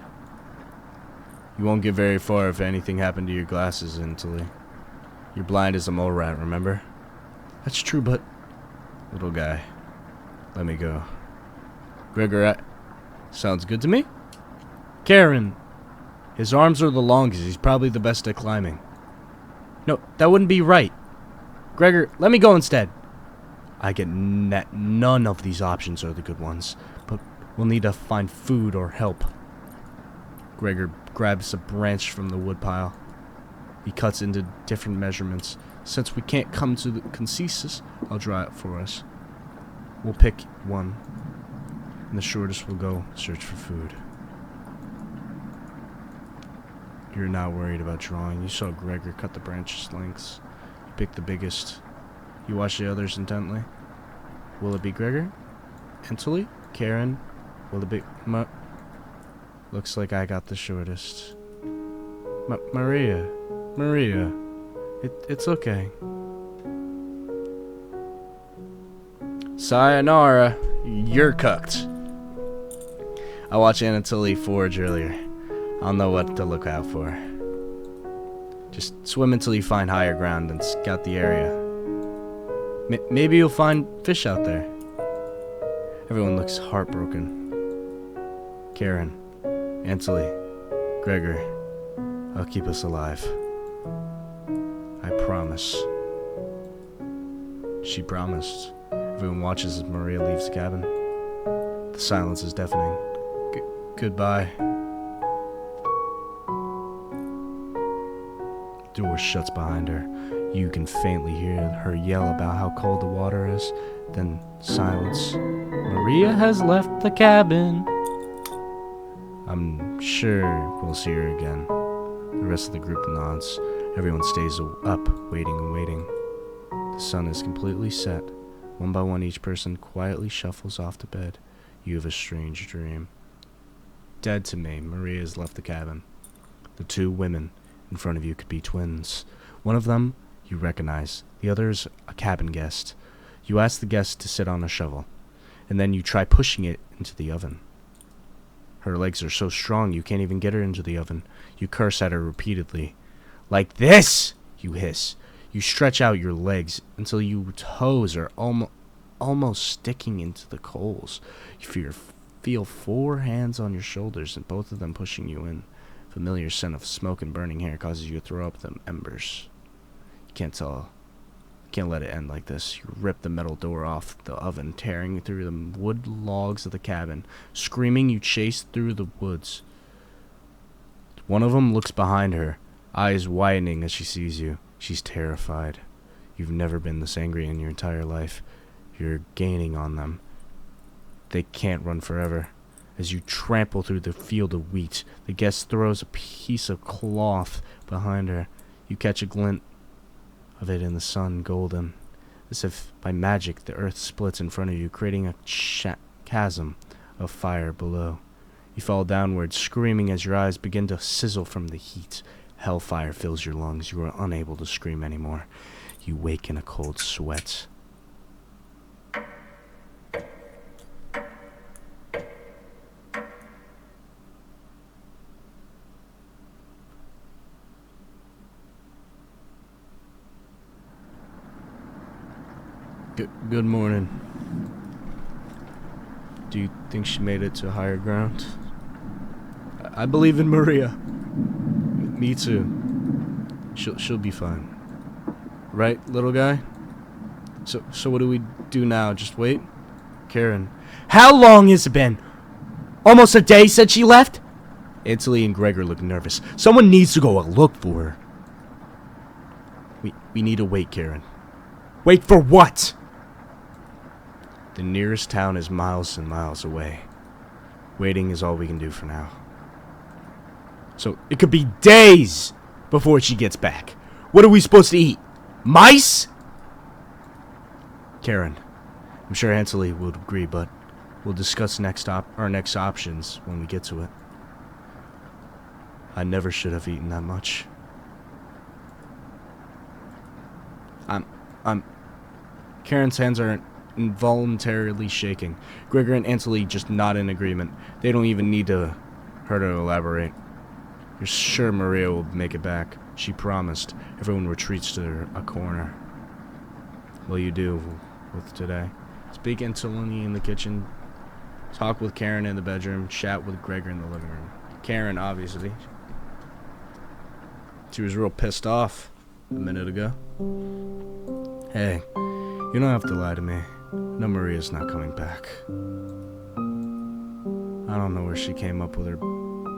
You won't get very far if anything happened to your glasses, Antilly. You're blind as a mole rat, remember?
That's true, but...
Little guy, let me go. Gregor, sounds good to me?
Karen!
His arms are the longest. He's probably the best at climbing.
No, that wouldn't be right. Gregor, let me go instead.
I get none of these options are the good ones, but we'll need to find food or help. Gregor grabs a branch from the woodpile. He cuts into different measurements. Since we can't come to the consensus, I'll draw it for us. We'll pick one, and the shortest will go search for food. You're not worried about drawing. You saw Gregor cut the branch's lengths. You picked the biggest. You watch the others intently. Will it be Gregor? Antilly? Karen? Will it be... Looks like I got the shortest. Maria. It's okay. Sayonara. You're cooked. I watched Antilly forage earlier. I'll know what to look out for. Just swim until you find higher ground and scout the area. Maybe you'll find fish out there. Everyone looks heartbroken. Karen, Antilly, Gregor, I'll keep us alive. I promise. She promised. Everyone watches as Maria leaves the cabin. The silence is deafening. Goodbye. Door shuts behind her. You can faintly hear her yell about how cold the water is. Then silence.
Maria has left the cabin.
I'm sure we'll see her again. The rest of the group nods. Everyone stays up, waiting and waiting. The sun is completely set. One by one, each person quietly shuffles off to bed. You have a strange dream. Dead to me, Maria has left the cabin. The two women in front of you could be twins. One of them you recognize. The other is a cabin guest. You ask the guest to sit on a shovel, and then you try pushing it into the oven. Her legs are so strong you can't even get her into the oven. You curse at her repeatedly. Like this, you hiss. You stretch out your legs until your toes are almost sticking into the coals. You feel 4 hands on your shoulders and both of them pushing you in. Familiar scent of smoke and burning hair causes you to throw up the embers. You can't tell. You can't let it end like this. You rip the metal door off the oven, tearing through the wood logs of the cabin. Screaming, you chase through the woods. One of them looks behind her, eyes widening as she sees you. She's terrified. You've never been this angry in your entire life. You're gaining on them. They can't run forever. As you trample through the field of wheat, the guest throws a piece of cloth behind her. You catch a glint of it in the sun, golden. As if by magic, the earth splits in front of you, creating a chasm of fire below. You fall downward, screaming as your eyes begin to sizzle from the heat. Hellfire fills your lungs. You are unable to scream anymore. You wake in a cold sweat. Good morning. Do you think she made it to higher ground? I believe in Maria. Me too. She'll be fine. Right, little guy? So what do we do now? Just wait? Karen.
How long has it been? Almost a day since she left?
Antilly and Gregor look nervous. Someone needs to go look for her. We need to wait, Karen.
Wait for what?
The nearest town is miles and miles away. Waiting is all we can do for now.
So it could be days before she gets back. What are we supposed to eat? Mice?
Karen, I'm sure Antilly would agree, but we'll discuss our next options when we get to it. I never should have eaten that much. Karen's hands are involuntarily shaking. Gregor and Antilly just nod in agreement. They don't even need her to elaborate. You're sure Maria will make it back? She promised. Everyone retreats to a corner. What you do with today? Speak insolently in the kitchen. Talk with Karen in the bedroom. Chat with Gregor in the living room. Karen, obviously. She was real pissed off a minute ago. Hey, you don't have to lie to me. No, Maria's not coming back. I don't know where she came up with her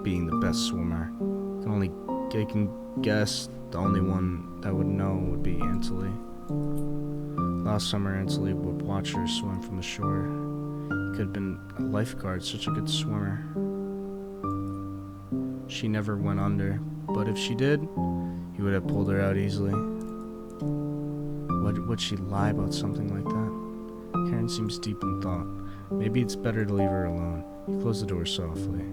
being the best swimmer. I can guess the only one that would know would be Antley. Last summer, Antley would watch her swim from the shore. He could have been a lifeguard, such a good swimmer. She never went under, but if she did, he would have pulled her out easily. Would she lie about something like that? Karen seems deep in thought. Maybe it's better to leave her alone. He closed the door softly.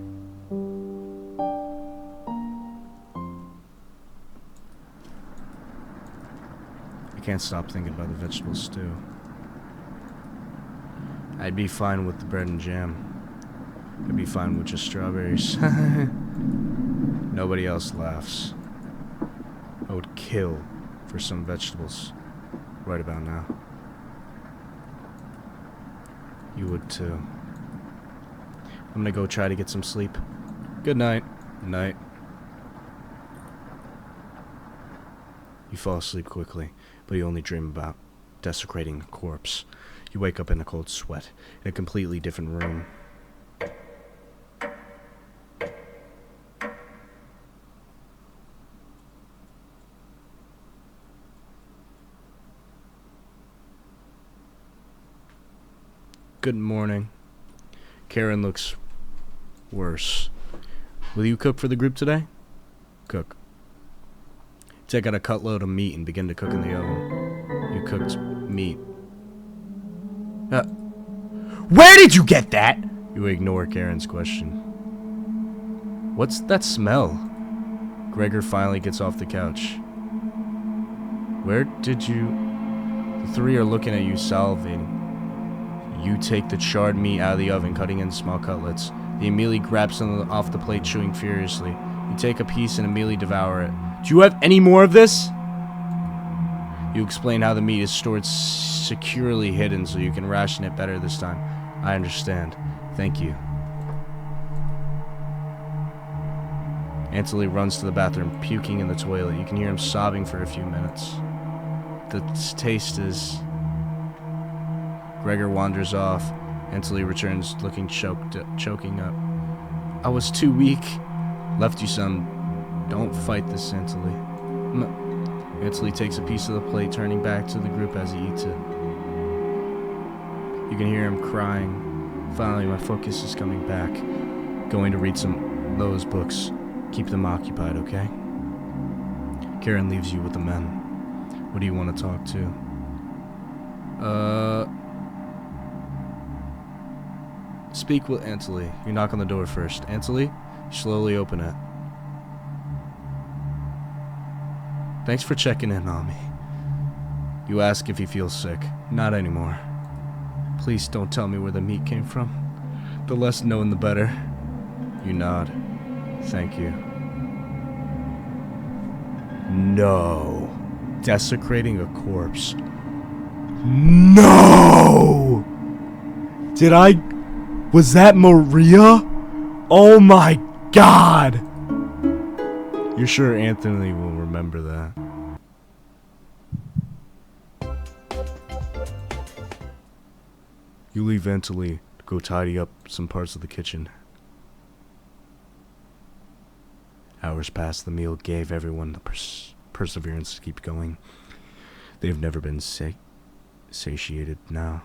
I can't stop thinking about the vegetable stew. I'd be fine with the bread and jam. I'd be fine with just strawberries. Nobody else laughs. I would kill for some vegetables right about now. You would too. I'm gonna go try to get some sleep. Good night. Night. You fall asleep quickly, but you only dream about desecrating a corpse. You wake up in a cold sweat, in a completely different room. Good morning. Karen looks worse. Will you cook for the group today? Cook. Take out a cutload of meat and begin to cook in the oven. You cooked meat. Where did you get that? You ignore Karen's question. What's that smell? Gregor finally gets off the couch. Where did you... The three are looking at you, salivating. You take the charred meat out of the oven, cutting in small cutlets. They immediately grab some off the plate, chewing furiously. You take a piece and immediately devour it. Do you have any more of this? You explain how the meat is stored securely hidden so you can ration it better this time. I understand. Thank you. Antley runs to the bathroom, puking in the toilet. You can hear him sobbing for a few minutes. The taste is... Gregor wanders off. Antley returns looking choking up. I was too weak. Left you some. Don't fight this, Antley. Antley takes a piece of the plate, turning back to the group as he eats it. You can hear him crying. Finally, my focus is coming back. Going to read some of those books. Keep them occupied, okay? Karen leaves you with the men. What do you want to talk to? Speak with Antley. You knock on the door first. Antley, slowly open it. Thanks for checking in on me. You ask if he feels sick. Not anymore. Please don't tell me where the meat came from. The less known, the better. You nod. Thank you. No. Desecrating a corpse. No! Did I... Was that Maria? Oh my God! You're sure Anthony will remember that? You leave Antley to go tidy up some parts of the kitchen. Hours past, the meal gave everyone the perseverance to keep going. They've never been satiated now.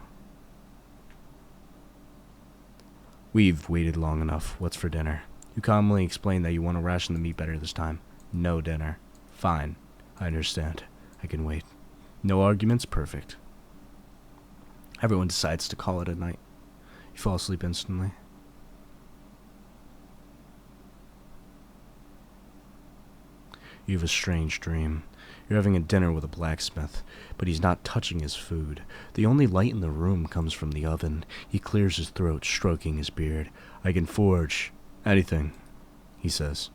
We've waited long enough. What's for dinner? You calmly explain that you want to ration the meat better this time. No dinner. Fine. I understand. I can wait. No arguments? Perfect. Everyone decides to call it a night. You fall asleep instantly. You have a strange dream. You're having a dinner with a blacksmith, but he's not touching his food. The only light in the room comes from the oven. He clears his throat, stroking his beard. I can forge anything, he says.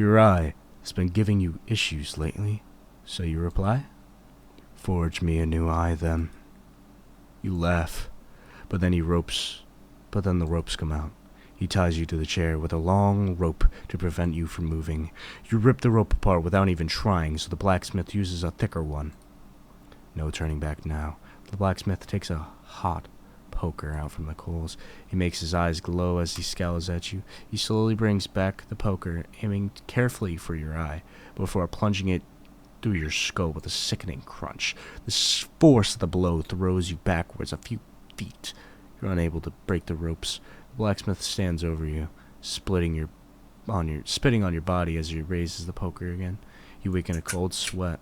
Your eye has been giving you issues lately, so you reply, "Forge me a new eye, then." You laugh, but then the ropes come out. He ties you to the chair with a long rope to prevent you from moving. You rip the rope apart without even trying, so the blacksmith uses a thicker one. No turning back now. The blacksmith takes a hot poker out from the coals. He makes his eyes glow as he scowls at you. He slowly brings back the poker, aiming carefully for your eye, before plunging it through your skull with a sickening crunch. The force of the blow throws you backwards a few feet. You're unable to break the ropes. The blacksmith stands over you, spitting on your body as he raises the poker again. You wake in a cold sweat.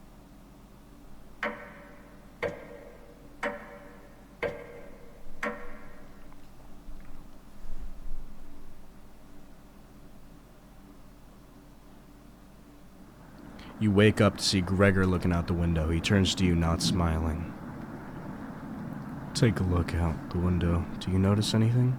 You wake up to see Gregor looking out the window. He turns to you, not smiling. Take a look out the window. Do you notice anything?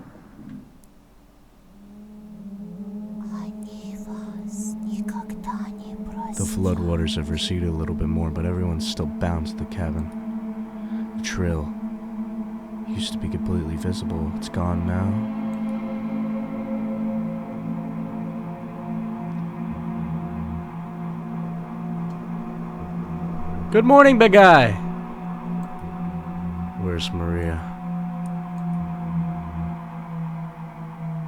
The floodwaters have receded a little bit more, but everyone's still bound to the cabin. The trail used to be completely visible. It's gone now.
Good morning, big guy.
Where's Maria?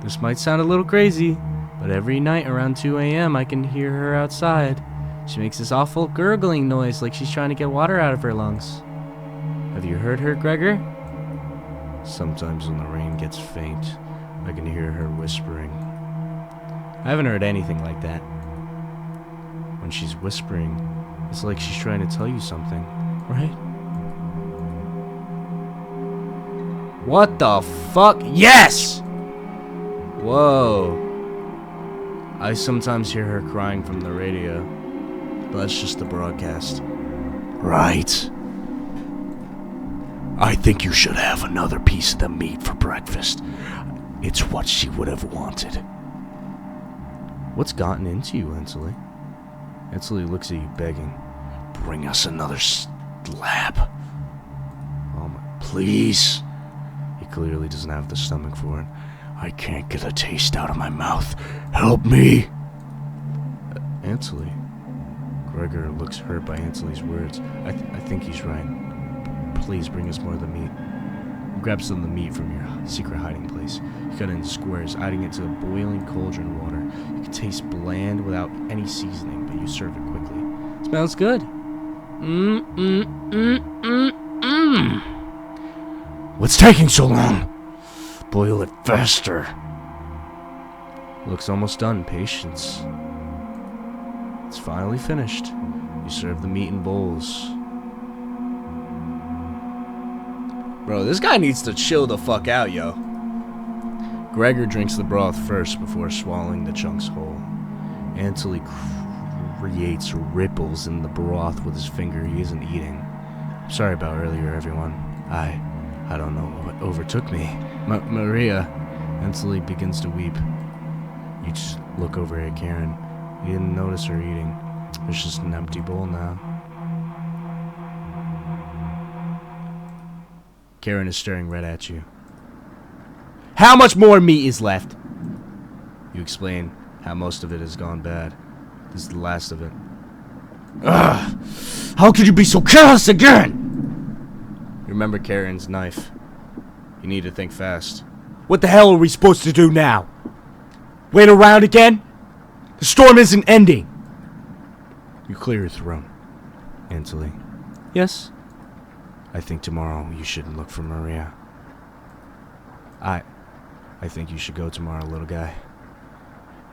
This might sound a little crazy, but every night around 2 a.m. I can hear her outside. She makes this awful gurgling noise like she's trying to get water out of her lungs. Have you heard her, Gregor?
Sometimes when the rain gets faint, I can hear her whispering.
I haven't heard anything like that.
When she's whispering, it's like she's trying to tell you something, right?
What the fuck? Yes! Whoa.
I sometimes hear her crying from the radio, but that's just the broadcast. Right. I think you should have another piece of the meat for breakfast. It's what she would have wanted.
What's gotten into you, Ainsley?
Ainsley looks at you begging. Bring us another slab. Oh my, please. He clearly doesn't have the stomach for it. I can't get a taste out of my mouth. Help me.
Ainsley.
Gregor looks hurt by Ainsley's words. I think he's right. Please bring us more of the meat. You grab some of the meat from your secret hiding place. You cut it into squares, adding it to the boiling cauldron water. You can taste bland without any seasoning, but you serve it quickly.
Smells good.
What's taking so long? Boil it faster.
Looks almost done. Patience. It's finally finished. You serve the meat in bowls.
Bro, this guy needs to chill the fuck out, yo.
Gregor drinks the broth first before swallowing the chunks whole. Ainsley creates ripples in the broth with his finger he isn't eating. Sorry about earlier, everyone. I don't know what overtook me. Maria. Ainsley begins to weep. You just look over at Karen. You didn't notice her eating. There's just an empty bowl now. Karen is staring right at you.
How much more meat is left?
You explain how most of it has gone bad. This is the last of it.
Ugh! How could you be so careless again?
You remember Karen's knife. You need to think fast.
What the hell are we supposed to do now? Wait around again? The storm isn't ending.
You clear your throat, Ainsley.
Yes?
I think tomorrow you shouldn't look for Maria. I think you should go tomorrow, little guy.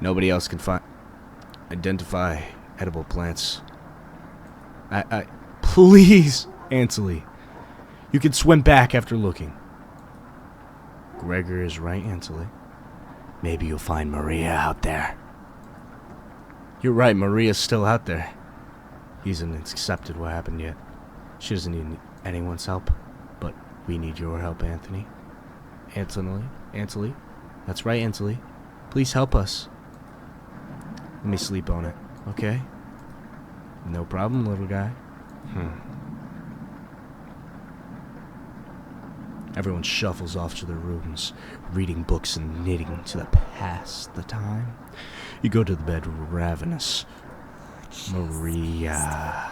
Nobody else can identify edible plants.
Please, Ainsley. You can swim back after looking.
Gregor is right, Ainsley. Maybe you'll find Maria out there. You're right, Maria's still out there. He hasn't accepted what happened yet. She doesn't need anyone's help, but we need your help, Anthony. Ainsley. That's right, Ainsley. Please help us.
Let me sleep on it, okay? No problem, little guy. Everyone shuffles off to their rooms, reading books and knitting to pass the time. You go to the bed ravenous. Maria.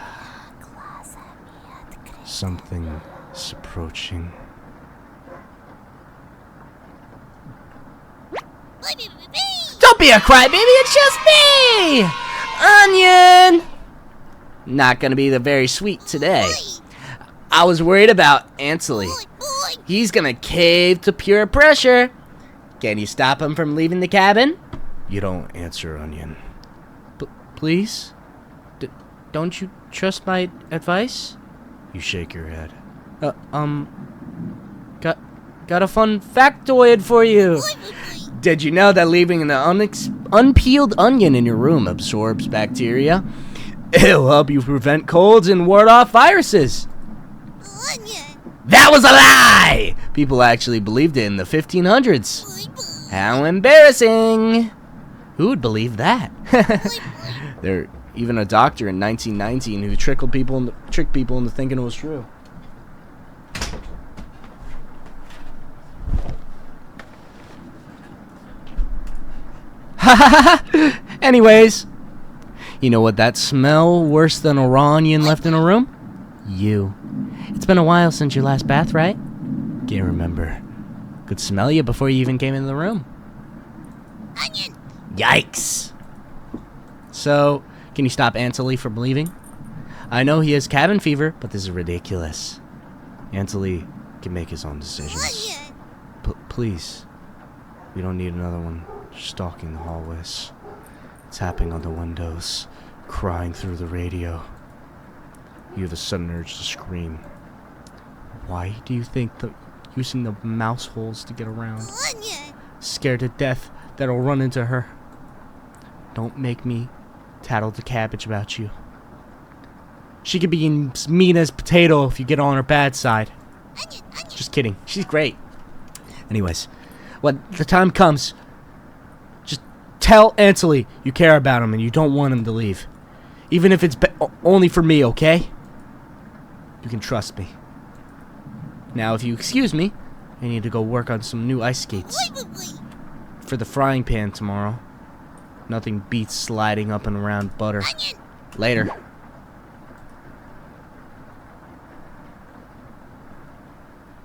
Something is approaching.
Don't be a crybaby, it's just me! Onion! Not gonna be the very sweet today. I was worried about Ansley. He's gonna cave to pure pressure. Can you stop him from leaving the cabin?
You don't answer, Onion.
Please? Don't you trust my advice?
You shake your head.
Got a fun factoid for you. Did you know that leaving an unpeeled onion in your room absorbs bacteria? It'll help you prevent colds and ward off viruses. That was a lie! People actually believed it in the 1500s. How embarrassing! Who would believe that? There, even a doctor in 1919 who tricked people into thinking it was true. Anyways, you know what that smell worse than a raw onion left in a room? You. It's been a while since your last bath, right? Can't remember. Could smell you before you even came in the room. Onion! Yikes! So, can you stop Ansley from leaving? I know he has cabin fever, but this is ridiculous. Ansley can make his own decisions. Please. We don't need another one stalking the hallways, tapping on the windows, crying through the radio. You have a sudden urge to scream. Why do you think that using the mouse holes to get around? Scared to death that I'll run into her. Don't make me tattle the cabbage about you. She could be as mean as potato if you get on her bad side. Just kidding. She's great. Anyways, when the time comes, just tell Ansley you care about him and you don't want him to leave. Even if it's only for me, okay? You can trust me. Now, if you excuse me, I need to go work on some new ice skates. For the frying pan tomorrow. Nothing beats sliding up and around butter. Later.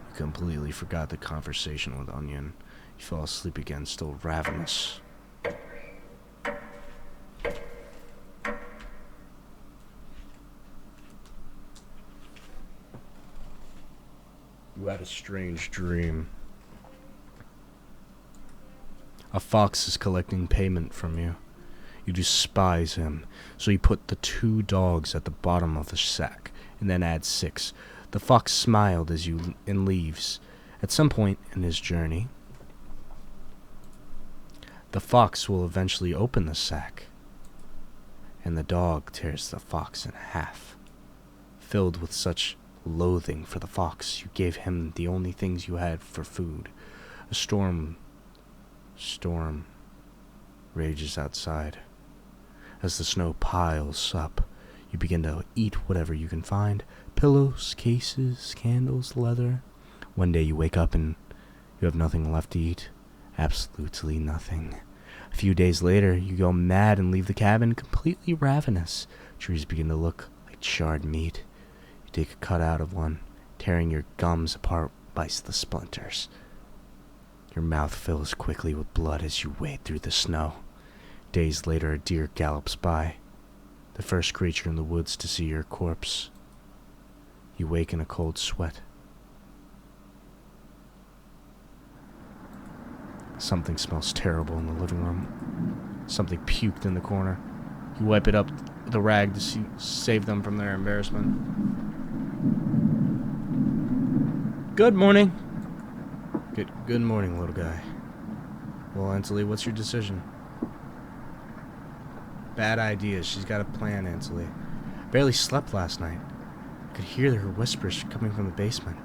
You completely forgot the conversation with Onion. You fell asleep again, still ravenous. You had a strange dream. A fox is collecting payment from you. You despise him, so you put the 2 dogs at the bottom of the sack, and then add 6. The fox smiled as you and leaves. At some point in his journey, the fox will eventually open the sack, and the dog tears the fox in half. Filled with such loathing for the fox, you gave him the only things you had for food. A storm rages outside. As the snow piles up, you begin to eat whatever you can find. Pillows, cases, candles, leather. One day you wake up and you have nothing left to eat. Absolutely nothing. A few days later, you go mad and leave the cabin completely ravenous. Trees begin to look like charred meat. You take a cut out of one, tearing your gums apart by the splinters. Your mouth fills quickly with blood as you wade through the snow. Days later, a deer gallops by, the first creature in the woods to see your corpse. You wake in a cold sweat. Something smells terrible in the living room. Something puked in the corner. You wipe it up with a rag to save them from their embarrassment. Good morning. Good morning, little guy. Well, Ansley, what's your decision? Bad idea. She's got a plan, Ansley. Barely slept last night. I could hear her whispers coming from the basement.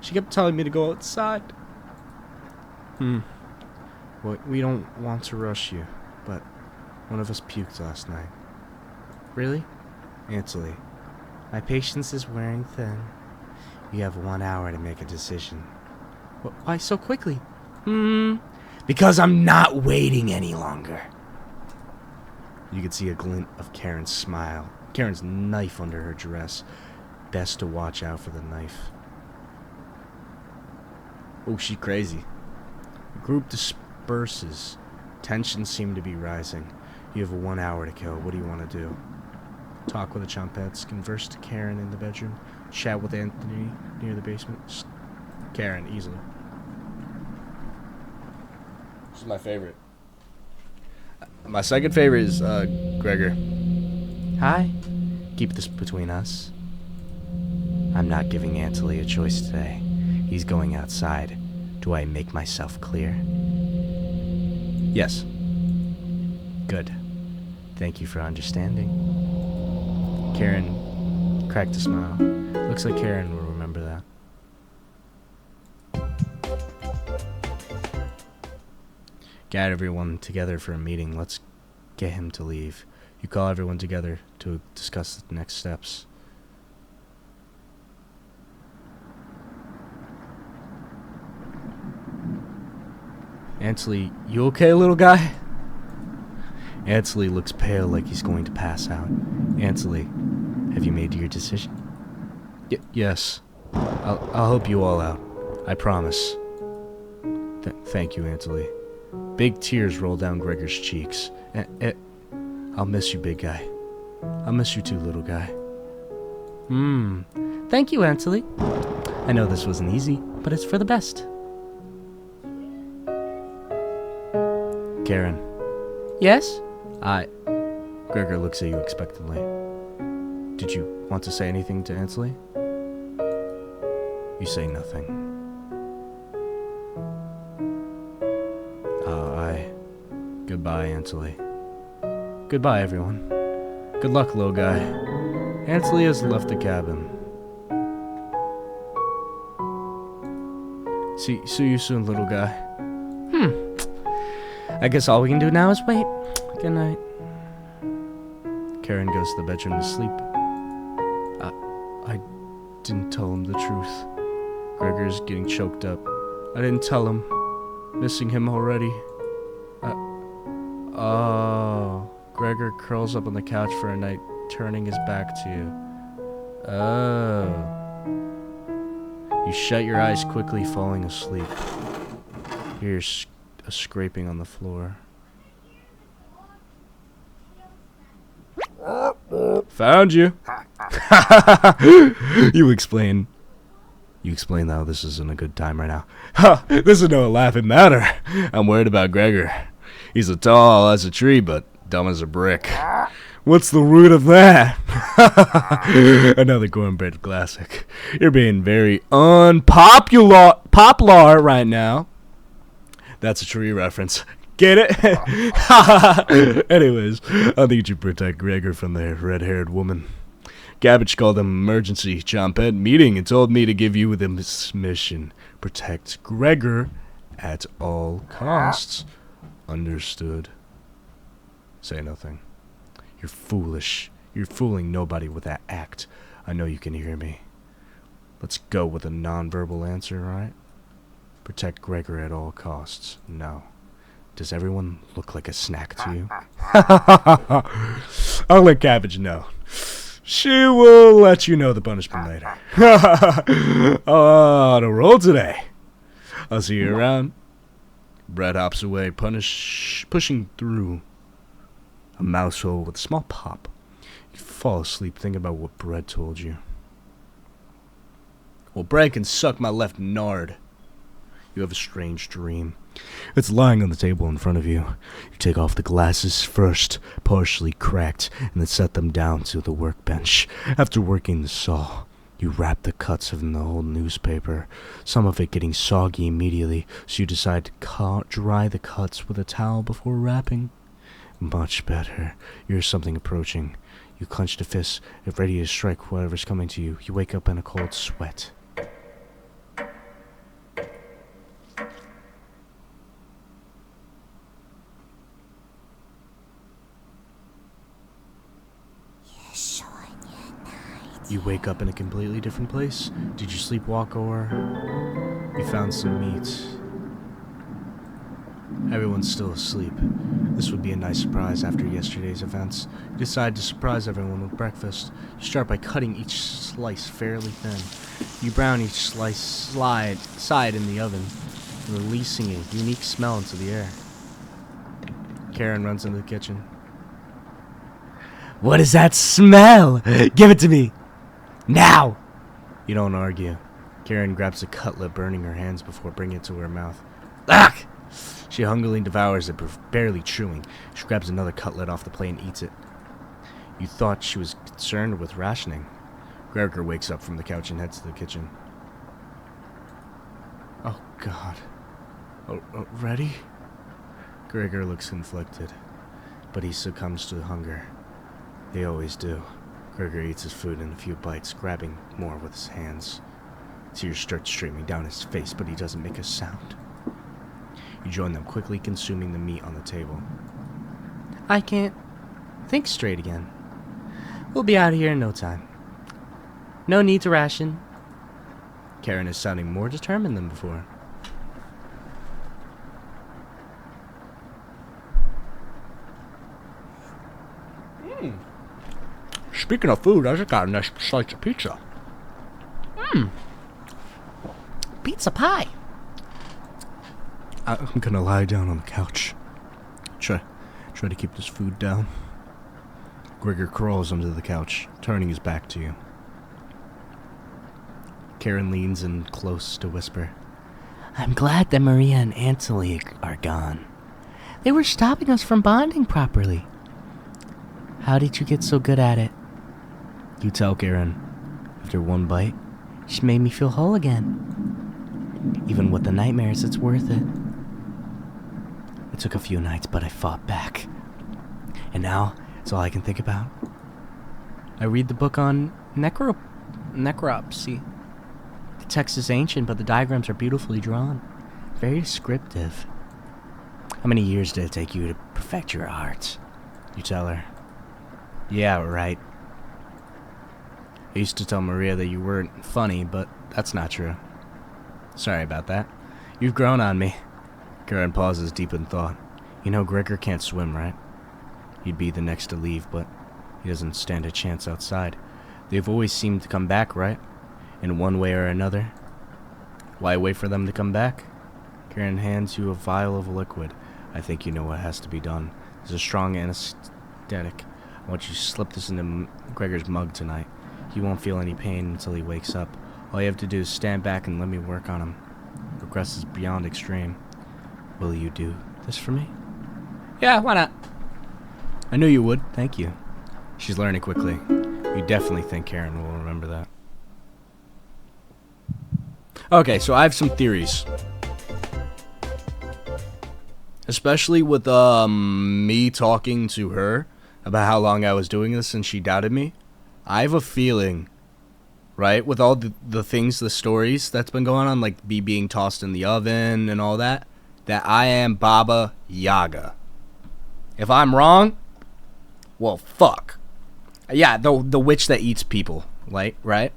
She kept telling me to go outside. Well, we don't want to rush you, but
One of us puked last night. Really? Antley, my patience is wearing thin. You have 1 hour to make a decision. Why so quickly?
Because I'm not waiting any longer.
You could see a glint of Karen's smile. Karen's knife under her dress. Best to watch out for the knife.
Oh, she crazy.
The group disperses. Tensions seem to be rising. You have 1 hour to kill. What do you want to do? Talk with the Chompettes, converse to Karen in the bedroom, chat with Anthony near the basement. Karen, easily.
This is my favorite. My second favorite is Gregor.
Hi. Keep this between us. I'm not giving Antley a choice today. He's going outside. Do I make myself clear? Yes. Good. Thank you for understanding. Karen cracked a smile. Looks like Karen will remember that. Gather everyone together for a meeting. Let's get him to leave. You call everyone together to discuss the next steps. Antley, you okay, little guy? Antley looks pale like he's going to pass out. Antley, have you made your decision? Yes. I'll help you all out. I promise. Thank you, Antley. Big tears roll down Gregor's cheeks. I'll miss you, big guy. I'll miss you too, little guy. Thank you, Antley. I know this wasn't easy, but it's for the best. Karen. Yes? Gregor looks at you expectantly. Did you want to say anything to Antley? You say nothing. Goodbye, Antley. Goodbye, everyone. Good luck, little guy. Antley has left the cabin. See you soon, little guy. I guess all we can do now is wait. Good night. Karen goes to the bedroom to sleep. I didn't tell him the truth. Gregor's getting choked up. I didn't tell him. Missing him already. Oh. Gregor curls up on the couch for a night, turning his back to you. Oh. You shut your eyes quickly, falling asleep. Here's a scraping on the floor. Found you. You explain how this isn't a good time right now. This is no laughing matter. I'm worried about Gregor. He's as tall as a tree, but dumb as a brick. What's the root of that? Another cornbread classic. You're being very popular right now. That's a tree reference. Get it? Anyways, I need you to protect Gregor from the red-haired woman. Gabbage called an emergency Chompette meeting and told me to give you this mission. Protect Gregor at all costs. Understood. Say nothing. You're foolish. You're fooling nobody with that act. I know you can hear me. Let's go with a non-verbal answer, right? Protect Gregor at all costs. No. Does everyone look like a snack to you? I'll let Cabbage know. She will let you know the punishment later. On a roll today. I'll see you around. Brett hops away, pushing through a mouse hole with a small pop. You fall asleep thinking about what Brett told you. Well, Brett can suck my left nard. You have a strange dream. It's lying on the table in front of you. You take off the glasses first, partially cracked, and then set them down to the workbench. After working the saw, you wrap the cuts in the old newspaper, some of it getting soggy immediately, so you decide to dry the cuts with a towel before wrapping. Much better. You hear something approaching. You clench the fist, ready to strike whatever's coming to you. You wake up in a cold sweat. You wake up in a completely different place? Did you sleepwalk or you found some meat? Everyone's still asleep. This would be a nice surprise after yesterday's events. You decide to surprise everyone with breakfast. You start by cutting each slice fairly thin. You brown each side in the oven, releasing a unique smell into the air. Karen runs into the kitchen. What is that smell? Give it to me! Now! You don't argue. Karen grabs a cutlet, burning her hands before bringing it to her mouth. Ugh! She hungrily devours it, barely chewing. She grabs another cutlet off the plate and eats it. You thought she was concerned with rationing. Gregor wakes up from the couch and heads to the kitchen. Oh, God. Ready? Gregor looks conflicted, but he succumbs to hunger. They always do. Gregor eats his food in a few bites, grabbing more with his hands. Tears start streaming down his face, but he doesn't make a sound. You join them, quickly consuming the meat on the table. I can't think straight again. We'll be out of here in no time. No need to ration. Karen is sounding more determined than before. Speaking of food, I just got a nice slice of pizza. Pizza pie. I'm gonna lie down on the couch. Try to keep this food down. Gregor crawls under the couch, turning his back to you. Karen leans in close to whisper. I'm glad that Maria and Anthony are gone. They were stopping us from bonding properly. How did you get so good at it? You tell Karen. After one bite, she made me feel whole again. Even with the nightmares, it's worth it. It took a few nights, but I fought back. And now, it's all I can think about. I read the book on necropsy. The text is ancient, but the diagrams are beautifully drawn. Very descriptive. How many years did it take you to perfect your art? You tell her. Yeah, right. I used to tell Maria that you weren't funny, but that's not true. Sorry about that. You've grown on me. Karen pauses, deep in thought. You know Gregor can't swim, right? He'd be the next to leave, but he doesn't stand a chance outside. They've always seemed to come back, right? In one way or another. Why wait for them to come back? Karen hands you a vial of liquid. I think you know what has to be done. It's a strong anesthetic. I want you to slip this into Gregor's mug tonight. He won't feel any pain until he wakes up. All you have to do is stand back and let me work on him. Request is beyond extreme. Will you do this for me? Yeah, why not? I knew you would. Thank you. She's learning quickly. You definitely think Karen will remember that. Okay, so I have some theories. Especially with me talking to her about how long I was doing this and she doubted me. I have a feeling, right, with all the things, the stories that's been going on, like me being tossed in the oven and all that, that I am Baba Yaga. If I'm wrong, well, fuck. Yeah, the witch that eats people, like, right?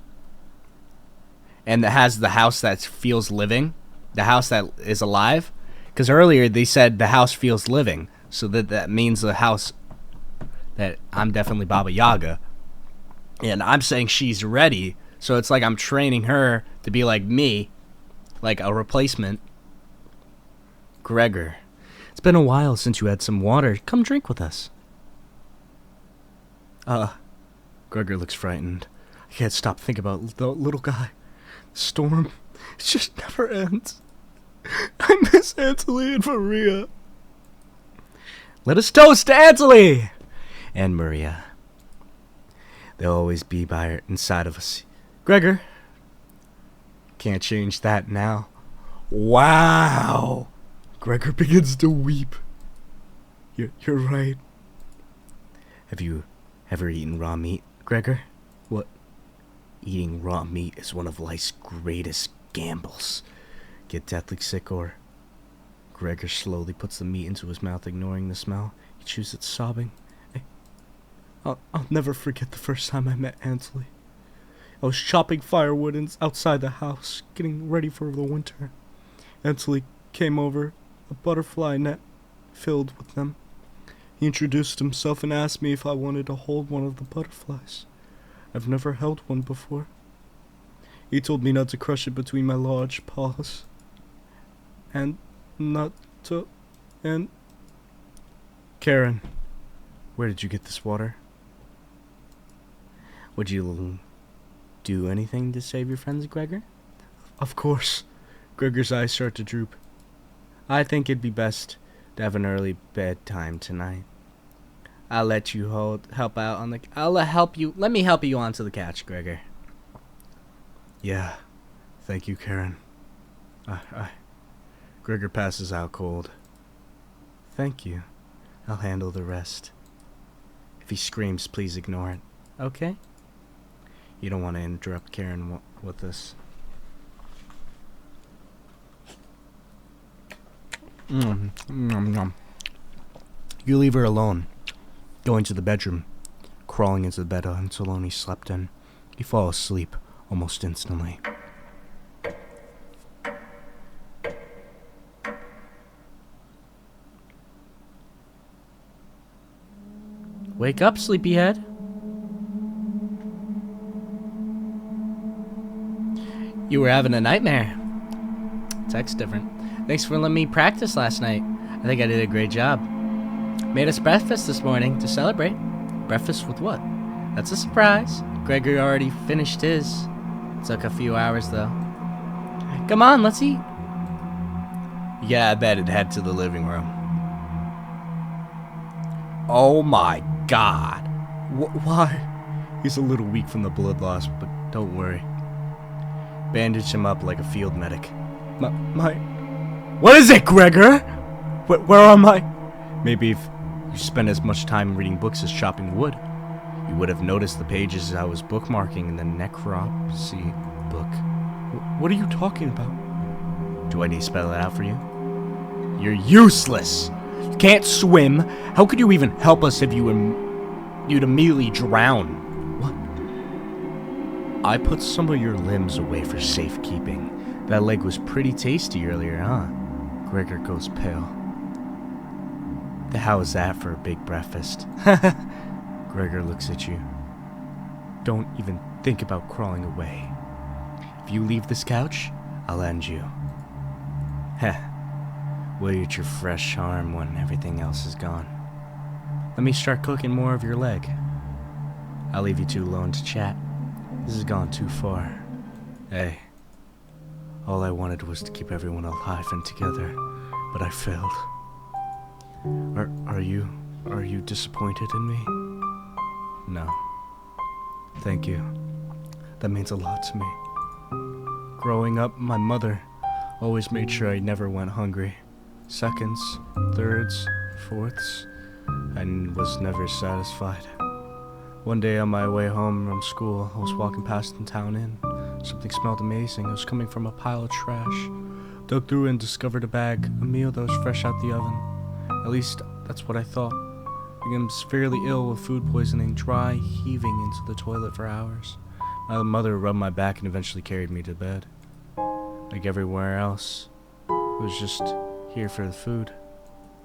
And that has the house that feels living, the house that is alive. Because earlier they said the house feels living, so that means the house that I'm definitely Baba Yaga. And I'm saying she's ready, so it's like I'm training her to be like me, like a replacement. Gregor, it's been a while since you had some water. Come drink with us. Gregor looks frightened. I can't stop thinking about the little guy. The storm, it just never ends. I miss Anthony and Maria. Let us toast to Anthony and Maria. They'll always be by inside of us. Gregor, can't change that now. Wow. Gregor begins to weep. You're right. Have you ever eaten raw meat, Gregor? What? Eating raw meat is one of life's greatest gambles. Get deathly sick or... Gregor slowly puts the meat into his mouth, ignoring the smell. He chews it, sobbing. I'll never forget the first time I met Ansley. I was chopping firewood outside the house, getting ready for the winter, until he came over, a butterfly net filled with them. He introduced himself and asked me if I wanted to hold one of the butterflies. I've never held one before. He told me not to crush it between my large paws. And not to... and... Karen, where did you get this water?
Would you do anything to save your friends, Gregor?
Of course. Gregor's eyes start to droop.
I think it'd be best to have an early bedtime tonight. I'll let you help out on the... Let me help you onto the couch, Gregor.
Yeah. Thank you, Karen. Gregor passes out cold.
Thank you. I'll handle the rest. If he screams, please ignore it. Okay? You don't want to interrupt Karen with this.
You leave her alone. Go into the bedroom. Crawling into the bed until only slept in. You fall asleep almost instantly.
Wake up, sleepyhead. You were having a nightmare. Text different. Thanks for letting me practice last night. I think I did a great job. Made us breakfast this morning to celebrate. Breakfast with what? That's a surprise. Gregor already finished his. Took a few hours though. Come on, let's eat.
Yeah, I bet it head to the living room. Oh my God. Why? He's a little weak from the blood loss, but don't worry. Bandage him up like a field medic. What is it, Gregor? Where am I? Maybe if you spent as much time reading books as chopping wood, you would have noticed the pages I was bookmarking in the necropsy book. What are you talking about? Do I need to spell it out for you? You're useless! You can't swim. How could you even help us if you'd immediately drown? What? I put some of your limbs away for safekeeping. That leg was pretty tasty earlier, huh? Gregor goes pale. How is that for a big breakfast? Gregor looks at you. Don't even think about crawling away. If you leave this couch, I'll end you. Heh. We'll eat your fresh arm when everything else is gone. Let me start cooking more of your leg. I'll leave you two alone to chat. This has gone too far. Hey. All I wanted was to keep everyone alive and together, but I failed. Are you disappointed in me? No. Thank you. That means a lot to me. Growing up, my mother always made sure I never went hungry. Seconds, thirds, fourths, and was never satisfied. One day on my way home from school, I was walking past the town inn. Something smelled amazing. It was coming from a pile of trash. Dug through and discovered a bag, a meal that was fresh out the oven. At least, that's what I thought. Became severely ill with food poisoning, dry heaving into the toilet for hours. My mother rubbed my back and eventually carried me to bed. Like everywhere else, it was just here for the food.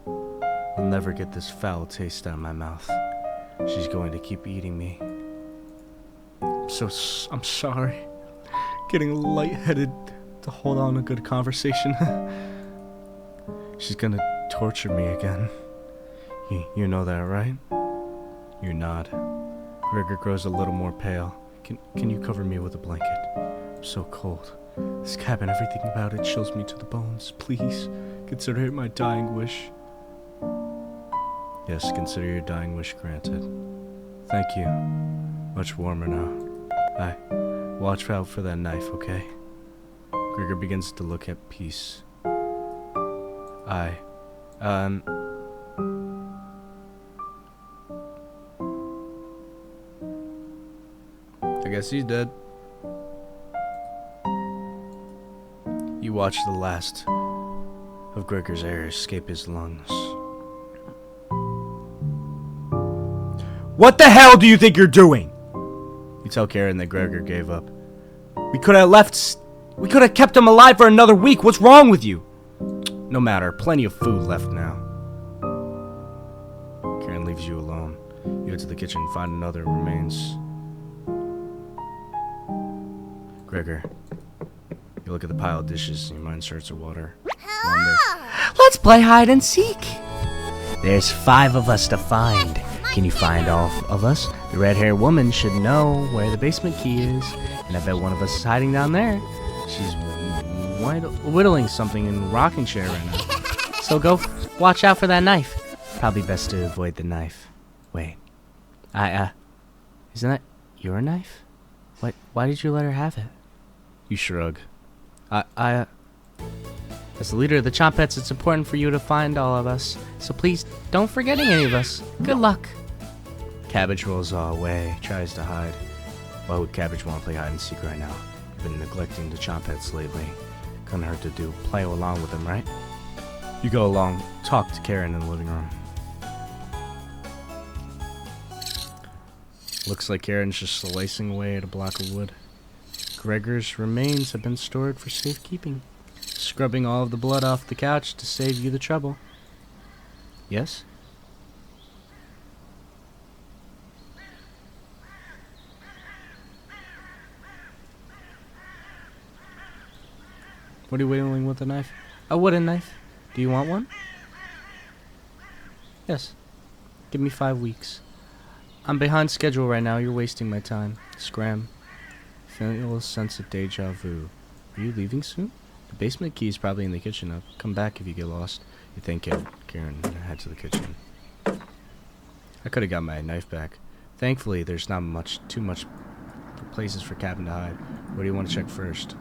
I'll never get this foul taste out of my mouth. She's going to keep eating me. I'm sorry. Getting lightheaded to hold on a good conversation. She's gonna torture me again. You know that, right? You nod. Gregor grows a little more pale. Can you cover me with a blanket? I'm so cold. This cabin, everything about it chills me to the bones. Please, consider it my dying wish. Yes, consider your dying wish granted. Thank you. Much warmer now. Watch out for that knife, okay? Gregor begins to look at peace. I guess he's dead. You watch the last of Gregor's air escape his lungs. What the hell do you think you're doing?
You tell Karen that Gregor gave up. We could have kept him alive for another week. What's wrong with you? No matter. Plenty of food left now. Karen leaves you alone. You head to the kitchen and find another remains. Gregor, you look at the pile of dishes and your mind starts to water. Wonder.
Let's play hide and seek. There's 5 of us to find. Can you find all of us? The red-haired woman should know where the basement key is, and I bet one of us is hiding down there. She's whittling something in a rocking chair right now. So go watch out for that knife. Probably best to avoid the knife. Wait. Isn't that your knife? Why did you let her have it?
You shrug.
As the leader of the Chompets, it's important for you to find all of us. So please, don't forget any of us. Good luck.
Cabbage rolls away, tries to hide. Why would Cabbage want to play hide and seek right now? You've been neglecting the Chompets lately. Couldn't hurt to play along with them, right? You go along, talk to Karen in the living room. Looks like Karen's just slicing away at a block of wood. Gregor's remains have been stored for safekeeping. Scrubbing all of the blood off the couch to save you the trouble. Yes? What are you whittling with a knife?
A wooden knife.
Do you want one?
Yes. Give me 5 weeks. I'm behind schedule right now. You're wasting my time. Scram.
Feeling a little sense of deja vu. Are you leaving soon? The basement key is probably in the kitchen. I'll come back if you get lost. You think Karen head to the kitchen. I could have got my knife back. Thankfully, there's not too much places for Captain to hide. What do you want to check first?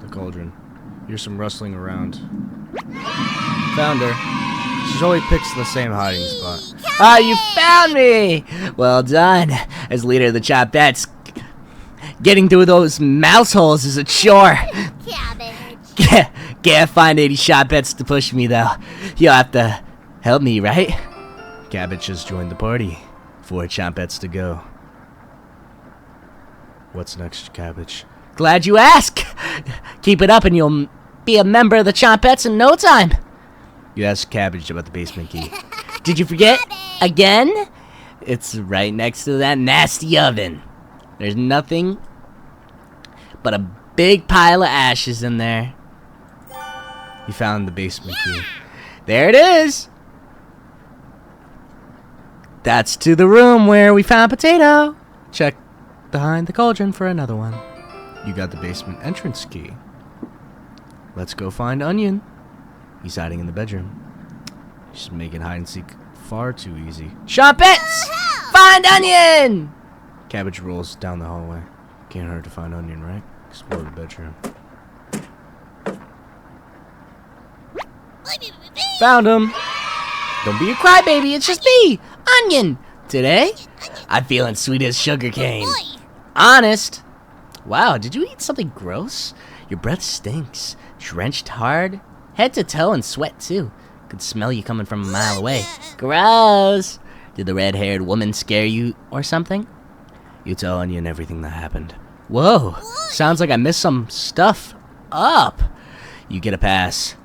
The cauldron. Here's some rustling around. Found her. She always picks the same hiding spot.
Ah, you found me! Well done. As leader of the Chopettes, getting through those mouse holes is a chore.
Cabbage.
Can't find any Chopettes to push me, though. You'll have to help me, right?
Cabbage has joined the party. 4 Chopettes to go. What's next, Cabbage?
Glad you asked. Keep it up and you'll be a member of the Chopettes in no time.
You asked Cabbage about the basement key.
Did you forget? Again? It's right next to that nasty oven. There's nothing but a big pile of ashes in there.
You found the basement key.
There it is. That's to the room where we found Potato.
Check behind the cauldron for another one.
You got the basement entrance key. Let's go find Onion. He's hiding in the bedroom. She's making hide and seek far too easy.
Chopettes! Find Onion!
Cabbage rolls down the hallway. Can't hurt to find Onion, right? Explore the bedroom.
Found him. Don't be a crybaby, it's just me, Onion. Today, I'm feeling sweet as sugar cane. Honest. Wow, did you eat something gross? Your breath stinks. Drenched hard. Head to toe and sweat, too. Could smell you coming from a mile away. Gross. Did the red-haired woman scare you or something?
You tell Onion everything that happened.
Whoa. Sounds like I missed some stuff up. You get a pass.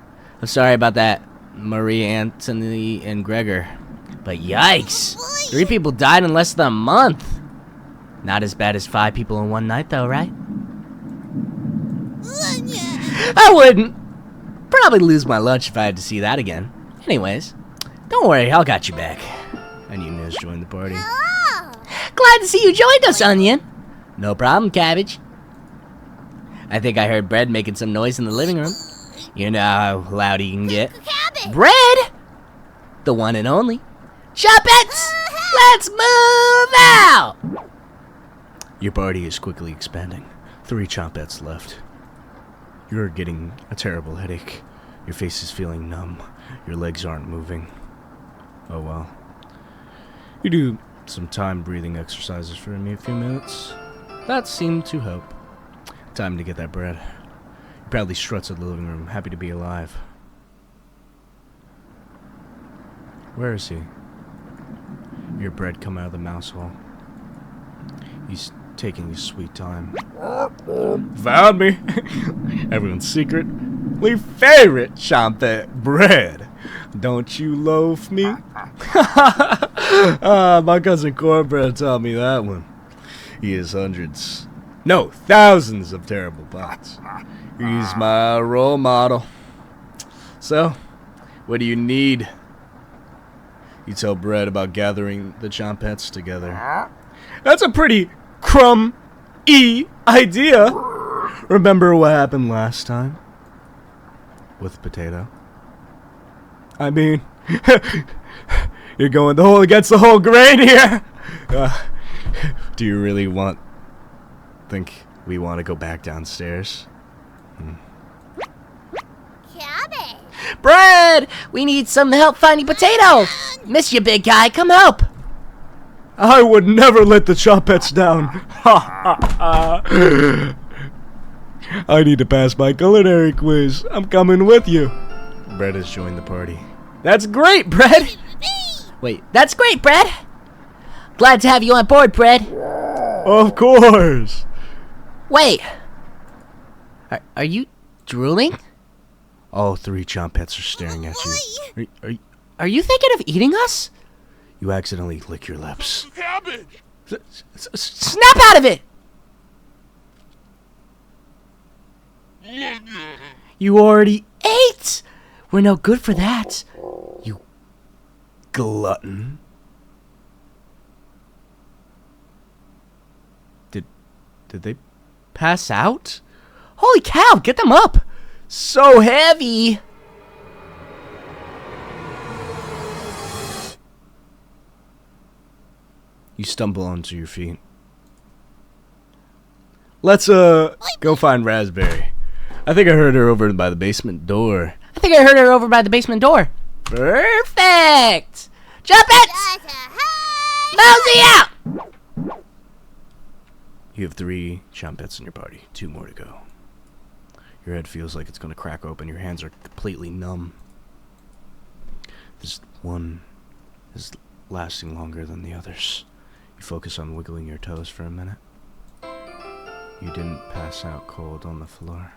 I'm sorry about that, Marie, Anthony, and Gregor. But yikes. 3 people died in less than a month. Not as bad as 5 people in one night, though, right? I wouldn't. Probably lose my lunch if I had to see that again. Anyways, don't worry, I'll got you back.
Onion has joined the party.
Glad to see you joined us, Onion. No problem, Cabbage. I think I heard Bread making some noise in the living room. You know how loud he can get.
Cabbage.
Bread! The one and only. Chopettes! Let's move out!
Your party is quickly expanding. 3 Chopettes left. You're getting a terrible headache. Your face is feeling numb. Your legs aren't moving. Oh well. You do some time breathing exercises for a few minutes. That seemed to help. Time to get that bread. He proudly struts out the living room, happy to be alive. Where is he? Your bread come out of the mouse hole. He's taking his sweet time. Found me! Everyone's secretly favorite champette bread. Don't you loaf me? My cousin Cornbread taught me that one. He has hundreds, no, thousands of terrible bots. He's my role model. So, what do you need? You tell Bread about gathering the chompettes together. That's a pretty crumb-y idea. Remember what happened last time? With Potato? I mean, you're going against the whole grain here. Do you really think we want to go back downstairs?
Cabbage.
Bread! We need some help finding Potato! Miss you, big guy. Come help!
I would never let the chompettes down. I need to pass my culinary quiz. I'm coming with you. Bread has joined the party.
That's great, Bread! Wait, that's great, Bread! Glad to have you on board, Bread.
Of course.
Wait. Are you drooling?
All three chompettes are staring at you.
Are you thinking of eating us?
You accidentally lick your lips.
Cabbage!
Snap out of it! You already ate! We're no good for that.
You glutton. Did they pass out?
Holy cow, get them up! So heavy!
You stumble onto your feet. Let's go find Raspberry. I think I heard her over by the basement door.
I think I heard her over by the basement door. Perfect! Jump it! Mosey out!
You have 3 chompettes in your party. 2 more to go. Your head feels like it's going to crack open. Your hands are completely numb. This one is lasting longer than the others. You focus on wiggling your toes for a minute. You didn't pass out cold on the floor.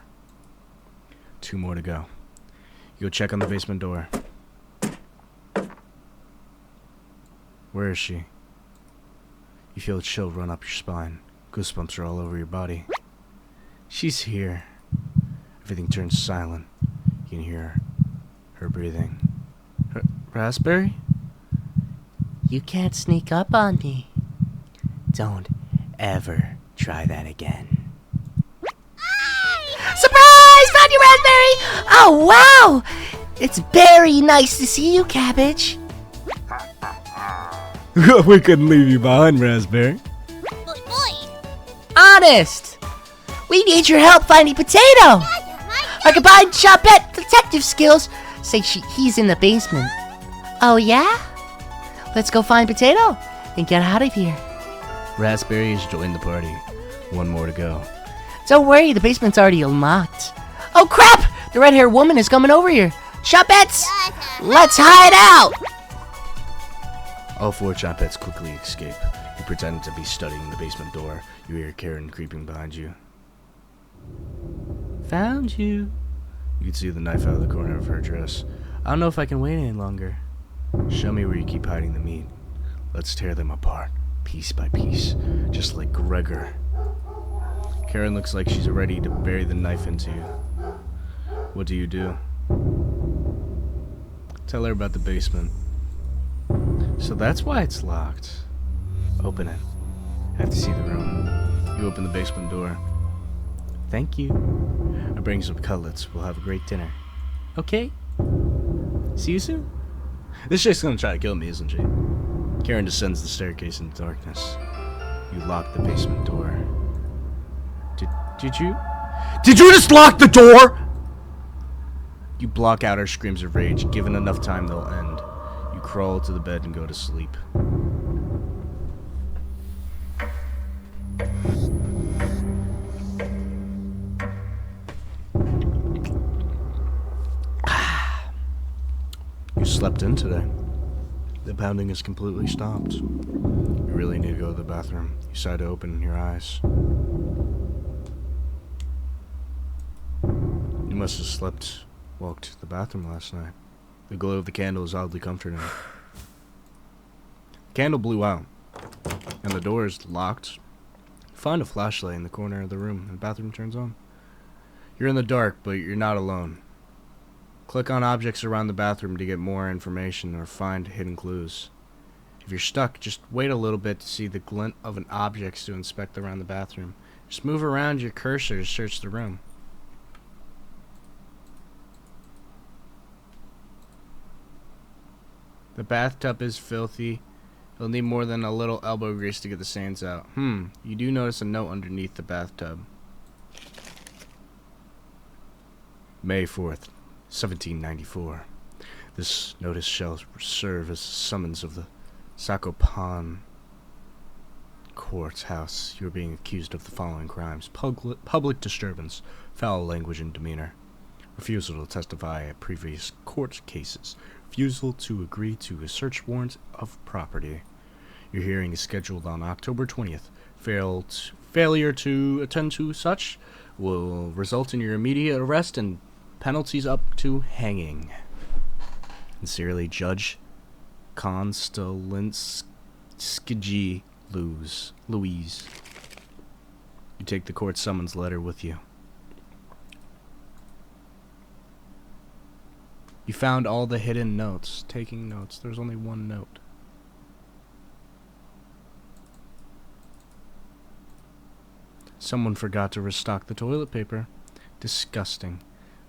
2 more to go. You go check on the basement door. Where is she? You feel a chill run up your spine. Goosebumps are all over your body. She's here. Everything turns silent. You can hear her breathing. Raspberry?
You can't sneak up on me. Don't ever try that again. Surprise! Found you, Raspberry! Oh, wow! It's very nice to see you, Cabbage.
We couldn't leave you behind, Raspberry.
Honest! We need your help finding Potato! Our combined Chompette detective skills say he's in the basement. Oh, yeah? Let's go find Potato and get out of here.
Raspberry has joined the party. 1 more to go.
Don't worry, the basement's already unlocked. Oh, crap! The red-haired woman is coming over here. Chompettes, let's hide out!
All 4 chompettes quickly escape. You pretend to be studying the basement door. You hear Karen creeping behind you.
Found you.
You can see the knife out of the corner of her dress.
I don't know if I can wait any longer.
Show me where you keep hiding the meat. Let's tear them apart, piece by piece, just like Gregor. Karen looks like she's ready to bury the knife into you. What do you do? Tell her about the basement. So that's why it's locked. Open it. I have to see the room. You open the basement door.
Thank you.
I bring some cutlets. We'll have a great dinner.
Okay. See you soon.
This chick's gonna try to kill me, isn't she? Karen descends the staircase in the darkness. You lock the basement door.
Did you?
Did you just lock the door? You block out her screams of rage. Given enough time, they'll end. You crawl to the bed and go to sleep. You slept in today. The pounding has completely stopped. You really need to go to the bathroom. You decide to open your eyes. You must have walked to the bathroom last night. The glow of the candle is oddly comforting. The candle blew out, and the door is locked. You find a flashlight in the corner of the room, and the bathroom turns on. You're in the dark, but you're not alone. Click on objects around the bathroom to get more information or find hidden clues. If you're stuck, just wait a little bit to see the glint of an object to inspect around the bathroom. Just move around your cursor to search the room. The bathtub is filthy. You'll need more than a little elbow grease to get the stains out. You do notice a note underneath the bathtub. May 4th, 1794. This notice shall serve as a summons of the Sakopan Court House. You are being accused of the following crimes: public disturbance, foul language and demeanor, refusal to testify at previous court cases, refusal to agree to a search warrant of property. Your hearing is scheduled on October 20th. Failure to attend to such will result in your immediate arrest and penalties up to hanging. Sincerely, Judge Konstalinskiji Louise. You take the court summons letter with you. You found all the hidden notes. Taking notes. There's only one note. Someone forgot to restock the toilet paper. Disgusting.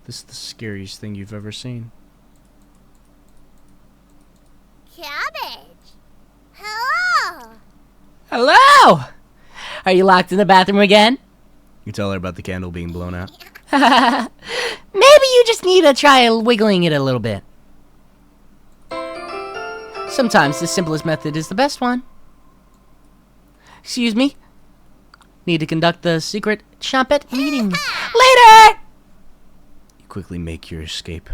This is the scariest thing you've ever seen.
Cabbage. Hello.
Hello! Are you locked in the bathroom again?
You tell her about the candle being blown out.
Maybe you just need to try wiggling it a little bit. Sometimes the simplest method is the best one. Excuse me? Need to conduct the secret trumpet meeting. Later!
You quickly make your escape.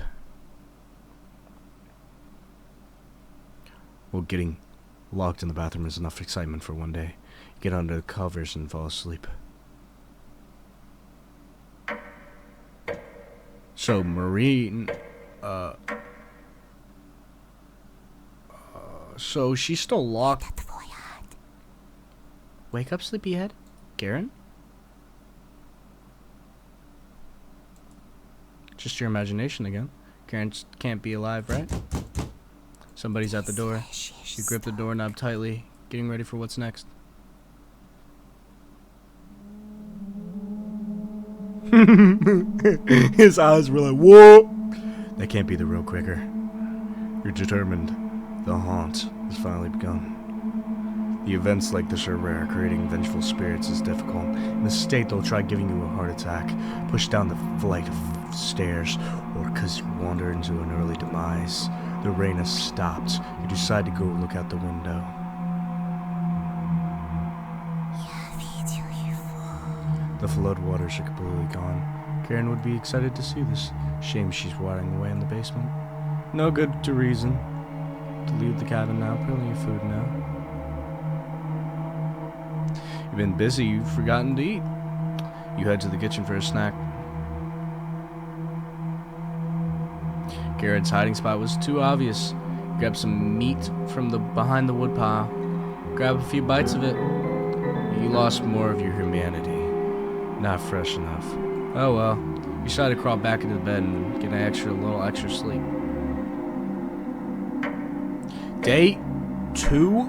Well, getting locked in the bathroom is enough excitement for one day. You get under the covers and fall asleep. So, Marine, so she's still locked. Wake up, sleepyhead. Garen? Just your imagination again. Garen can't be alive, right? Somebody's at the door. You grip the doorknob tightly, getting ready for what's next. His eyes were like, whoa! That can't be the real Quicker. You're determined. The haunt has finally begun. The events like this are rare. Creating vengeful spirits is difficult. In this state, they'll try giving you a heart attack, push down the flight of stairs, or because you wander into an early demise. The rain has stopped. You decide to go look out the window. The floodwaters are completely gone. Karen would be excited to see this. Shame she's rotting away in the basement. No good to reason. To leave the cabin now. Plenty of food now. You've been busy. You've forgotten to eat. You head to the kitchen for a snack. Garrett's hiding spot was too obvious. Grab some meat from behind the woodpile. Grab a few bites of it. You lost more of your humanity. Not fresh enough. Oh well. You decide to crawl back into the bed and get a little extra sleep. Day 2.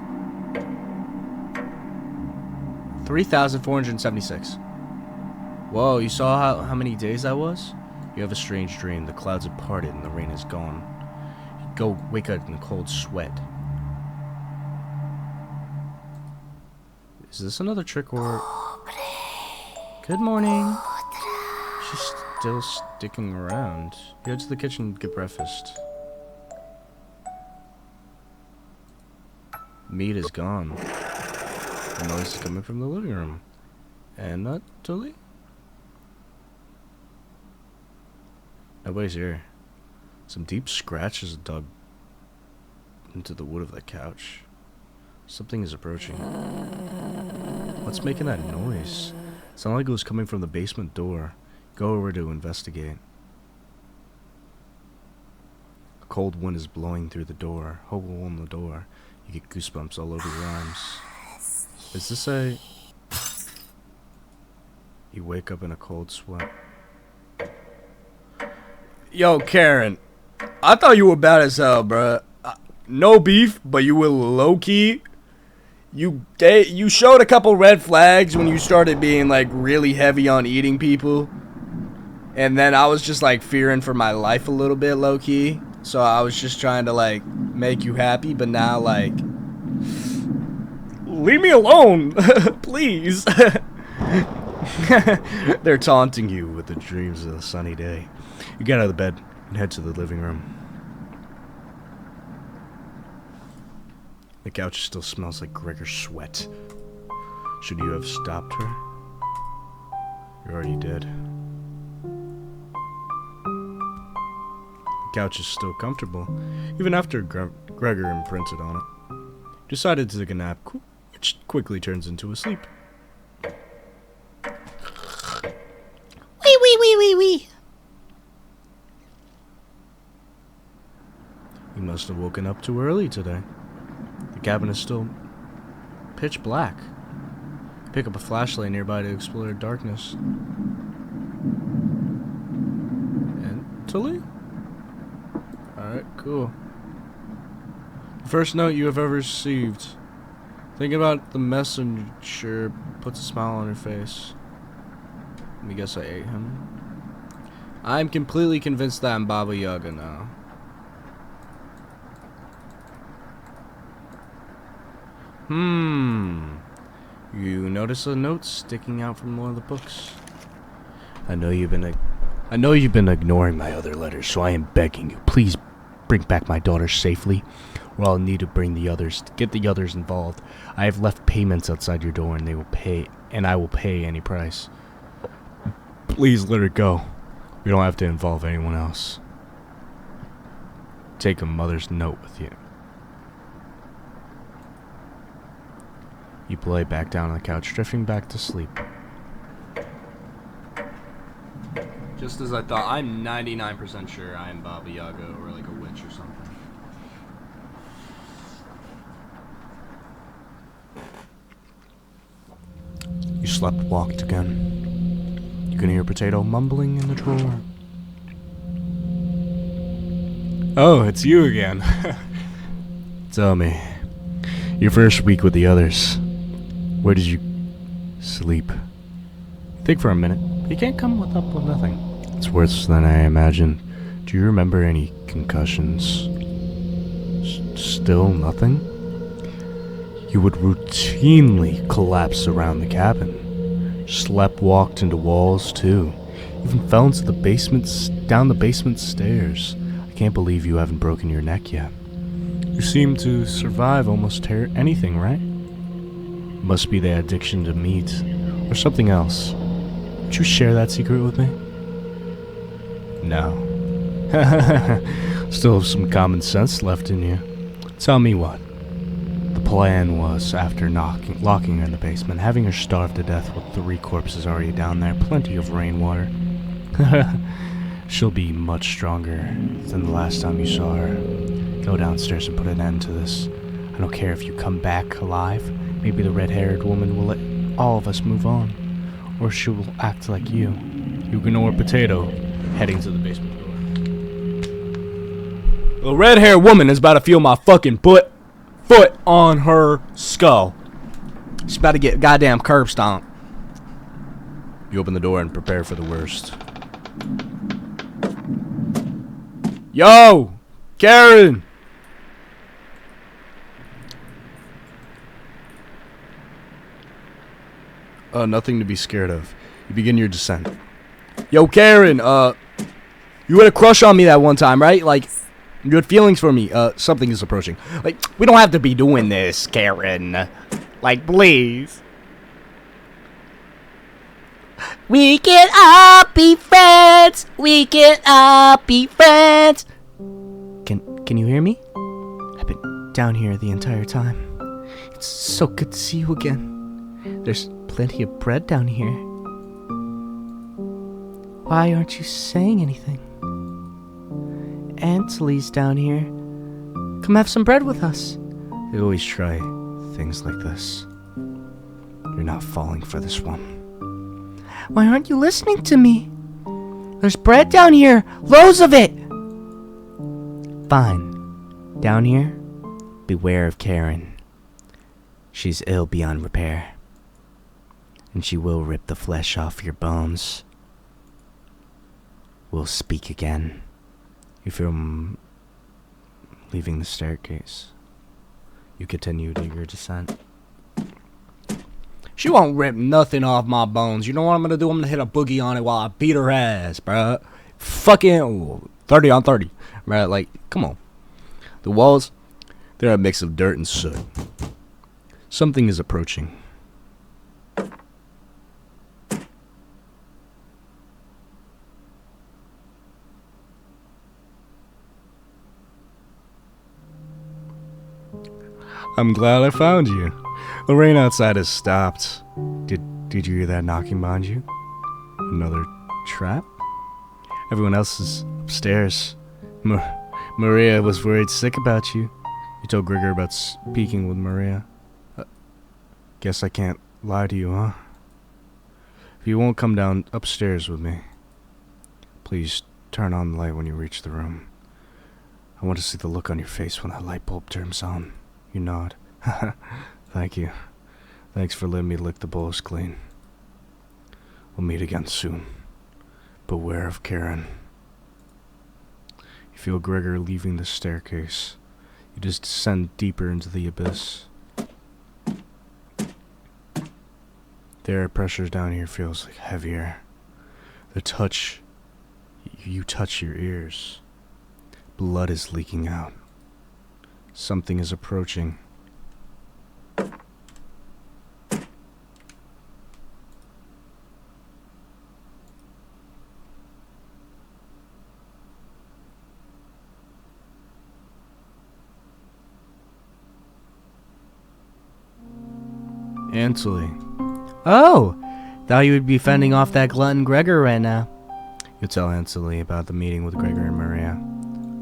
3,476. Whoa, you saw how many days that was? You have a strange dream. The clouds have parted and the rain is gone. You go wake up in a cold sweat. Is this another trick or... Good morning. She's still sticking around. You head to the kitchen and get breakfast. Meat is gone. The noise is coming from the living room. Anatoly? Nobody's here. Some deep scratches dug
into the wood of the couch. Something is approaching. What's making that noise? It sounded like it was coming from the basement door. Go over to investigate. A cold wind is blowing through the door. Hole in the door. You get goosebumps all over your arms. Is this a... You wake up in a cold sweat. Yo, Karen. I thought you were bad as hell, bruh. No beef, but you were low-key. You showed a couple red flags when you started being, like, really heavy on eating people. And then I was just, like, fearing for my life a little bit, low-key. So I was just trying to, like, make you happy. But now, like... Leave me alone, please. They're taunting you with the dreams of a sunny day. You get out of the bed and head to the living room. The couch still smells like Gregor's sweat. Should you have stopped her? You already did. The couch is still comfortable, even after Gregor imprinted on it. Decided to take a nap, which quickly turns into a sleep.
Wee.
You must have woken up too early today. The cabin is still pitch black. Pick up a flashlight nearby to explore the darkness. Italy? Alright, cool. The first note you have ever received. Thinking about the messenger puts a smile on her face. Let me guess I ate him. I'm completely convinced that I'm Baba Yaga now. You notice a note sticking out from one of the books. I know you've been ignoring my other letters, so I am begging you, please bring back my daughter safely, or I'll need to get the others involved. I have left payments outside your door, and I will pay any price. Please let her go. We don't have to involve anyone else. Take a mother's note with you. You lay back down on the couch, drifting back to sleep. Just as I thought, I'm 99% sure I am Baba Yaga or like a witch or something. You walked again. You can hear Potato mumbling in the drawer. Oh, it's you again. Tell me, your first week with the others, where did you sleep? Think for a minute. You can't come up with nothing. It's worse than I imagined. Do you remember any concussions? Still nothing? You would routinely collapse around the cabin. Walked into walls too. Even fell into the down the basement stairs. I can't believe you haven't broken your neck yet. You seem to survive almost anything, right? Must be the addiction to meat, or something else. Would you share that secret with me? No. Still have some common sense left in you. Tell me what. The plan was, after locking her in the basement, having her starve to death with 3 corpses already down there, plenty of rainwater. She'll be much stronger than the last time you saw her. Go downstairs and put an end to this. I don't care if you come back alive. Maybe the red-haired woman will let all of us move on. Or she will act like you. You ignore Potato, heading to the basement door. The red-haired woman is about to feel my fucking foot on her skull. She's about to get goddamn curb stomped. You open the door and prepare for the worst. Yo! Karen! Nothing to be scared of. You begin your descent. Yo, Karen, you had a crush on me that one time, right? Like, you had feelings for me. Something is approaching. Like, we don't have to be doing this, Karen. Like, please.
We can all be friends. We can all be friends.
Can you hear me? I've been down here the entire time. It's so good to see you again. There's plenty of bread down here. Why aren't you saying anything? Aunt down here. Come have some bread with us.
They always try things like this. You're not falling for this one.
Why aren't you listening to me? There's bread down here. Loads of it. Fine. Down here, beware of Karen. She's ill beyond repair. And she will rip the flesh off your bones. We'll speak again.
You feel leaving the staircase. You continue to your descent. She won't rip nothing off my bones. You know what I'm gonna do? I'm gonna hit a boogie on it while I beat her ass, bruh. Fucking 30 on 30. Bruh, like, come on. The walls, they're a mix of dirt and soot. Something is approaching. I'm glad I found you. The rain outside has stopped. Did you hear that knocking behind you? Another trap? Everyone else is upstairs. Maria was worried sick about you. You told Grigor about speaking with Maria. Guess I can't lie to you, huh? If you won't come down upstairs with me, please turn on the light when you reach the room. I want to see the look on your face when that light bulb turns on. You nod. Thank you. Thanks for letting me lick the bowls clean. We'll meet again soon. Beware of Karen. You feel Grigor leaving the staircase. You just descend deeper into the abyss. The air pressure down here feels like heavier. The touch, you touch your ears. Blood is leaking out. Something is approaching. Ansley.
Oh! Thought you would be fending off that glutton Gregor right now.
You'll tell Ansley about the meeting with Grigor and Maria.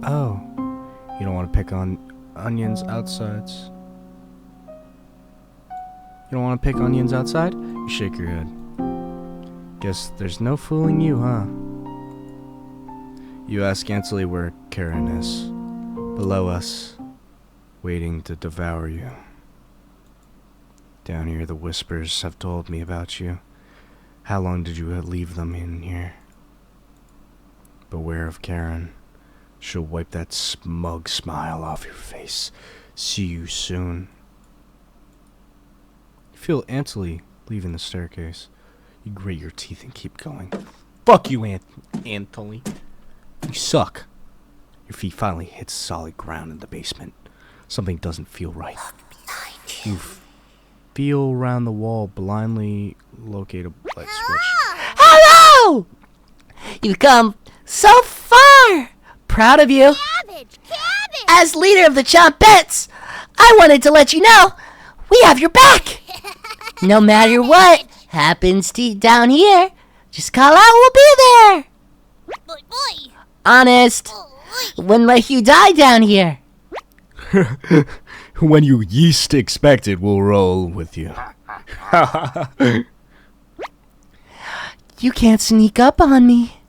Oh.
You don't want to pick on onions outsides?
You don't want to pick onions outside?
You shake your head. Guess there's no fooling you, huh? You ask Ansley where Karen is. Below us, waiting to devour you. Down here, the whispers have told me about you. How long did you leave them in here? Beware of Karen. She'll wipe that smug smile off your face. See you soon. You feel Ansley leaving the staircase. You grate your teeth and keep going. Fuck you, Ansley. You suck. Your feet finally hit solid ground in the basement. Something doesn't feel right. You feel around the wall, blindly locate a light switch.
Hello! You've come so far! Proud of you.
Cabbage! Cabbage!
As leader of the Chompettes, I wanted to let you know we have your back. No matter what happens to down here, just call out, we'll be there.
Boy, boy!
Honest, wouldn't let you die down here.
When you least expect it, we'll roll with you.
You can't sneak up on me.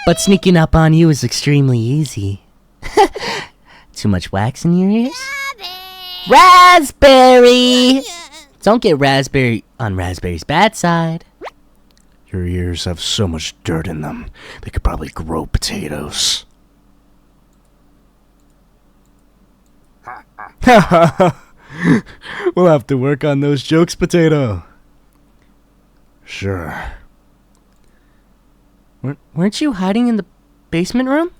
But sneaking up on you is extremely easy. Too much wax in your ears?
Cabbage!
Raspberry! Don't get raspberry on raspberry's bad side.
Your ears have so much dirt in them, they could probably grow potatoes. We'll have to work on those jokes, Potato. Sure.
Weren't you hiding in the basement room?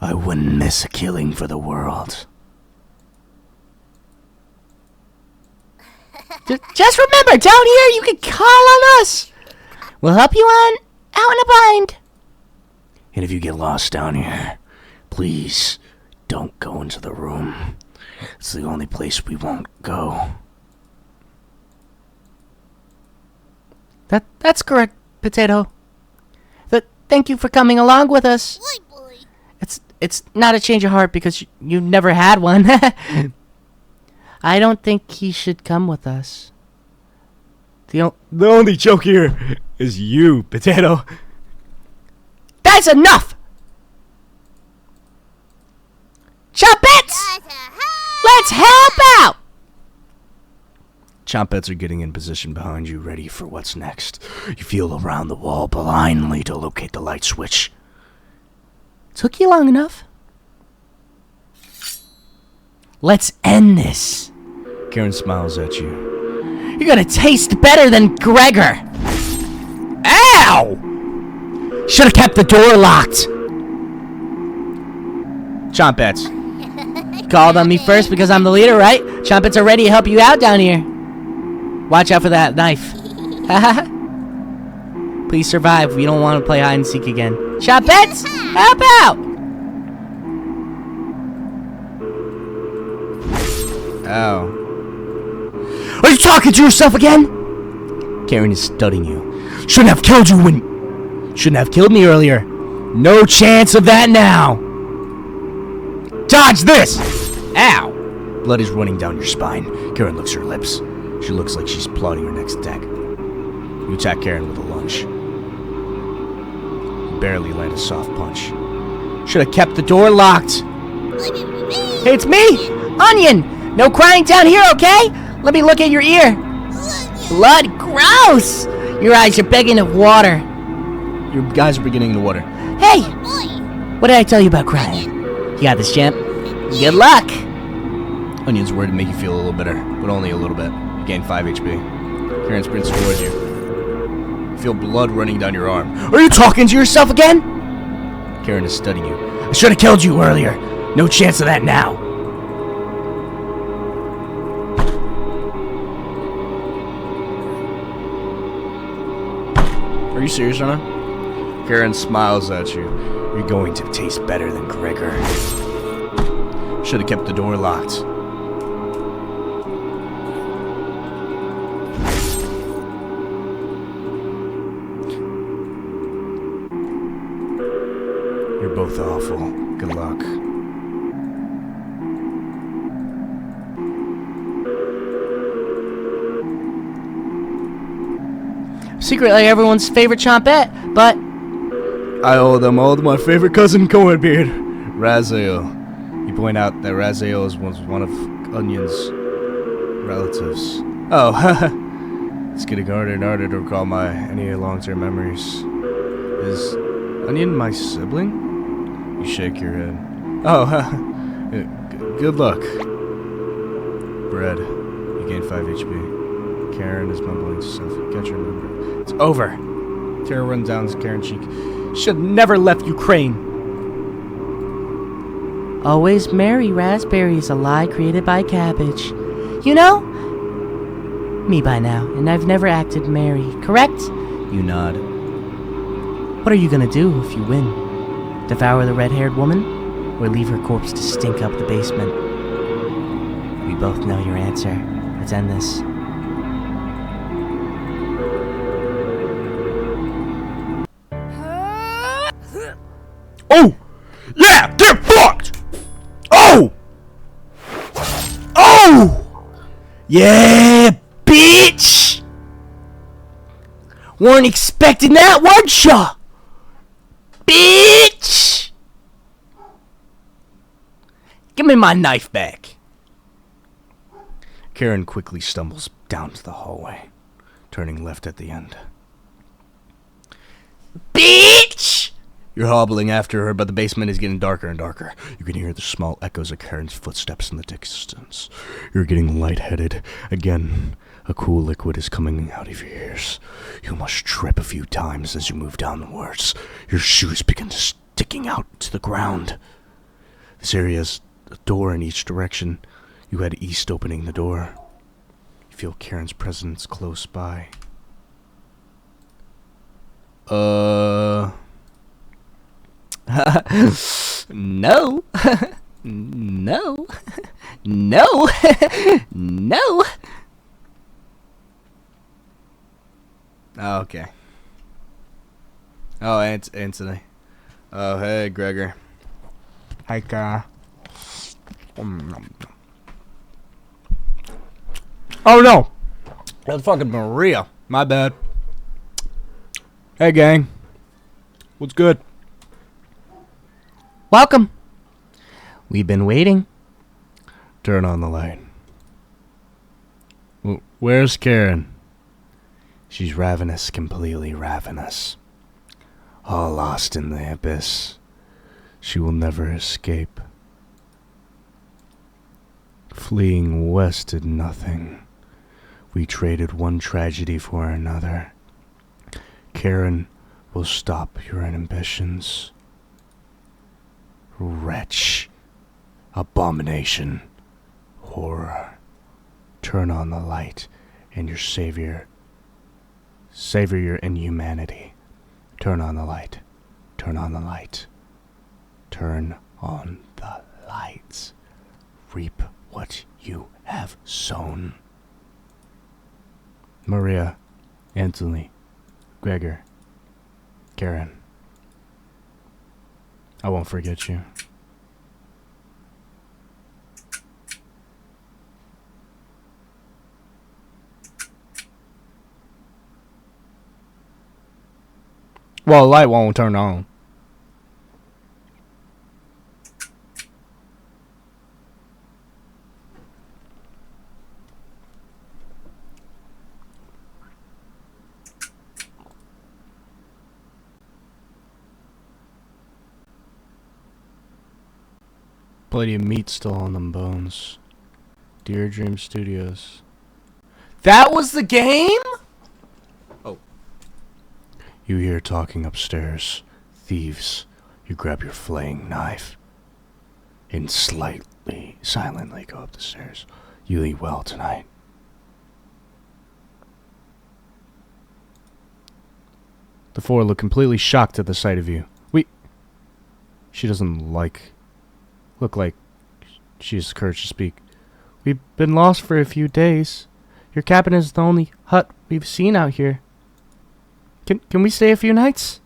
I wouldn't miss a killing for the world.
Just remember, down here you can call on us. We'll help you out in a bind.
And if you get lost down here, please
Don't go into the room. It's the only place we won't go.
That's correct, Potato. Thank you for coming along with us.
Boy, boy.
It's not a change of heart because you never had one. I don't think he should come with us.
The only joke here is you, Potato.
That's enough! Chompets! Let's help out!
Chompets are getting in position behind you, ready for what's next. You feel around the wall blindly to locate the light switch.
Took you long enough. Let's end this.
Karen smiles at you.
You're gonna taste better than Gregor. Ow! Should've kept the door locked.
Chompets.
Called on me first because I'm the leader, right? Chompets are ready to help you out down here. Watch out for that knife. Please survive. We don't want to play hide and seek again. Chompets, help out!
Ow.
Are you talking to yourself again?
Karen is studying you. Shouldn't have killed you when... Shouldn't have killed me earlier. No chance of that now. Dodge this! Ow! Blood is running down your spine. Karen looks at her lips. She looks like she's plotting her next attack. You attack Karen with a lunge. You barely land a soft punch. Should have kept the door locked.
Hey, it's me, Onion. No crying down here, okay? Let me look at your ear. Blood, gross! Your eyes are begging of water.
Your guys are beginning to water.
Hey, what did I tell you about crying? You got this, champ. Good luck.
Onion's word to make you feel a little better, but only a little bit. You gain 5 HP. Karen sprints towards you. You feel blood running down your arm.
Are you talking to yourself again?
Karen is studying you. I should have killed you earlier. No chance of that now. Are you serious, Anna? Karen smiles at you. You're going to taste better than Gregor. Should have kept the door locked. You're both awful. Good luck.
Secretly everyone's favorite chompette, but
I owe them all to my favorite cousin, Cornbeard, Raziel. You point out that Raziel was one of Onion's relatives. Oh, it's getting harder and harder to recall any long-term memories. Is Onion my sibling? You shake your head. Oh, good luck. Bread. You gain 5 HP. Karen is mumbling to herself. Get your number. It's over. Tear runs down Karen's cheek. Should never left Ukraine.
always marry raspberries, a lie created by cabbage. You know me by now, and I've never acted merry, correct?
You nod.
What are you gonna do if you win? Devour the red-haired woman? Or leave her corpse to stink up the basement? We both know your answer. Let's end this.
Oh! Yeah! Get fucked! Oh! Oh! Yeah, bitch!
Weren't expecting that, weren't ya? Bitch! Give me my knife back.
Karen quickly stumbles down to the hallway, turning left at the end.
Bitch!
You're hobbling after her, but the basement is getting darker and darker. You can hear the small echoes of Karen's footsteps in the distance. You're getting lightheaded. Again, a cool liquid is coming out of your ears. You must trip a few times as you move downwards. Your shoes begin sticking out to the ground. This area has a door in each direction. You head east, opening the door. You feel Karen's presence close by.
No.
No. No. No.
Oh, okay. Oh, Anthony. Oh, hey, Gregor.
Hi, Kara. Oh no!
That's fucking Maria. My bad. Hey, gang. What's good?
Welcome. We've been waiting.
Turn on the light. Where's Karen? She's ravenous, completely ravenous. All lost in the abyss. She will never escape. Fleeing west did nothing. We traded one tragedy for another. Karen will stop your ambitions. Wretch. Abomination. Horror. Turn on the light and your savior. Savor your inhumanity. Turn on the light. Turn on the light. Turn on the lights. Reap what you have sown. Maria, Anthony, Gregor, Karen. I won't forget you. Well, the light won't turn on. Plenty of meat still on them bones. Dear Dream Studios.
That was the game?
You hear talking upstairs. Thieves. You grab your flaying knife and silently go up the stairs. You eat well tonight. The four look completely shocked at the sight of you. She doesn't look like she has courage to speak. We've been lost for a few days. Your cabin is the only hut we've seen out here. Can we stay a few nights?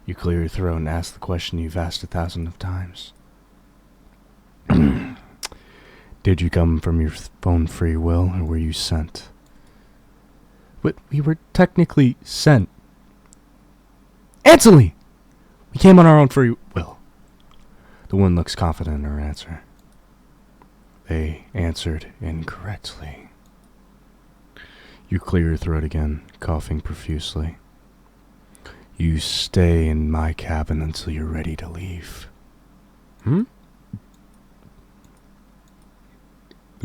You clear your throat and ask the question you've asked 1,000 times. Did you come from your own free will, or were you sent? But we were technically sent. Anthony! We came on our own free will. The woman looks confident in her answer. They answered incorrectly. You clear your throat again, coughing profusely. You stay in my cabin until you're ready to leave. The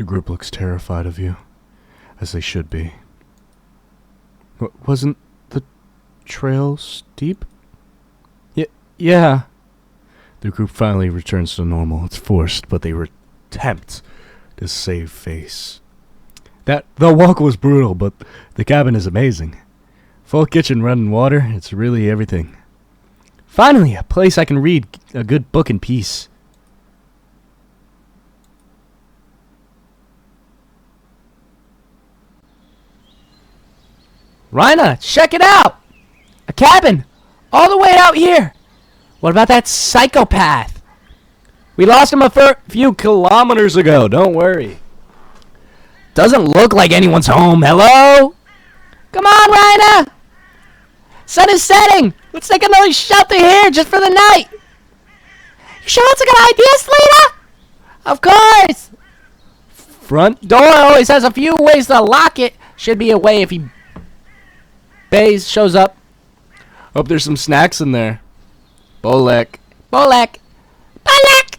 group looks terrified of you, as they should be. Wasn't the trail steep? Yeah. The group finally returns to normal. It's forced, but they attempt to save face. The walk was brutal, but the cabin is amazing. Full kitchen, running water, it's really everything. Finally, a place I can read a good book in peace.
Rhina, check it out! A cabin! All the way out here! What about that psychopath? We lost him a few kilometers ago, don't worry. Doesn't look like anyone's home, hello? Come on, Rhina! Sun is setting! Let's take another shelter here just for the night! You sure it's a good idea, Selena? Of course! Front door always has a few ways to lock it. Should be a way if he shows up.
Hope there's some snacks in there. Bolek.
Bolek! Bolek!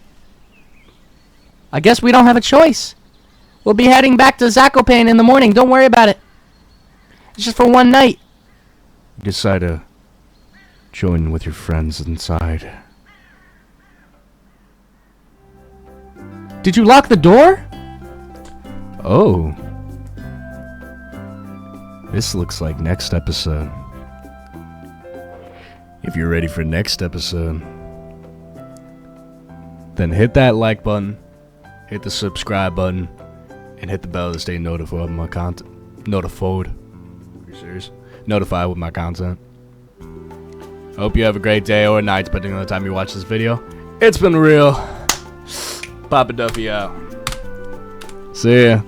I guess we don't have a choice. We'll be heading back to Zakopane in the morning. Don't worry about it. It's just for one night.
Decide to join with your friends inside.
Did you lock the door?
Oh. This looks like next episode. If you're ready for next episode, then hit that like button, hit the subscribe button, and hit the bell to stay notified with my content. Notified. Are you serious? Notified with my content. I hope you have a great day or night, depending on the time you watch this video. It's been real. Papa Duffy out. See ya.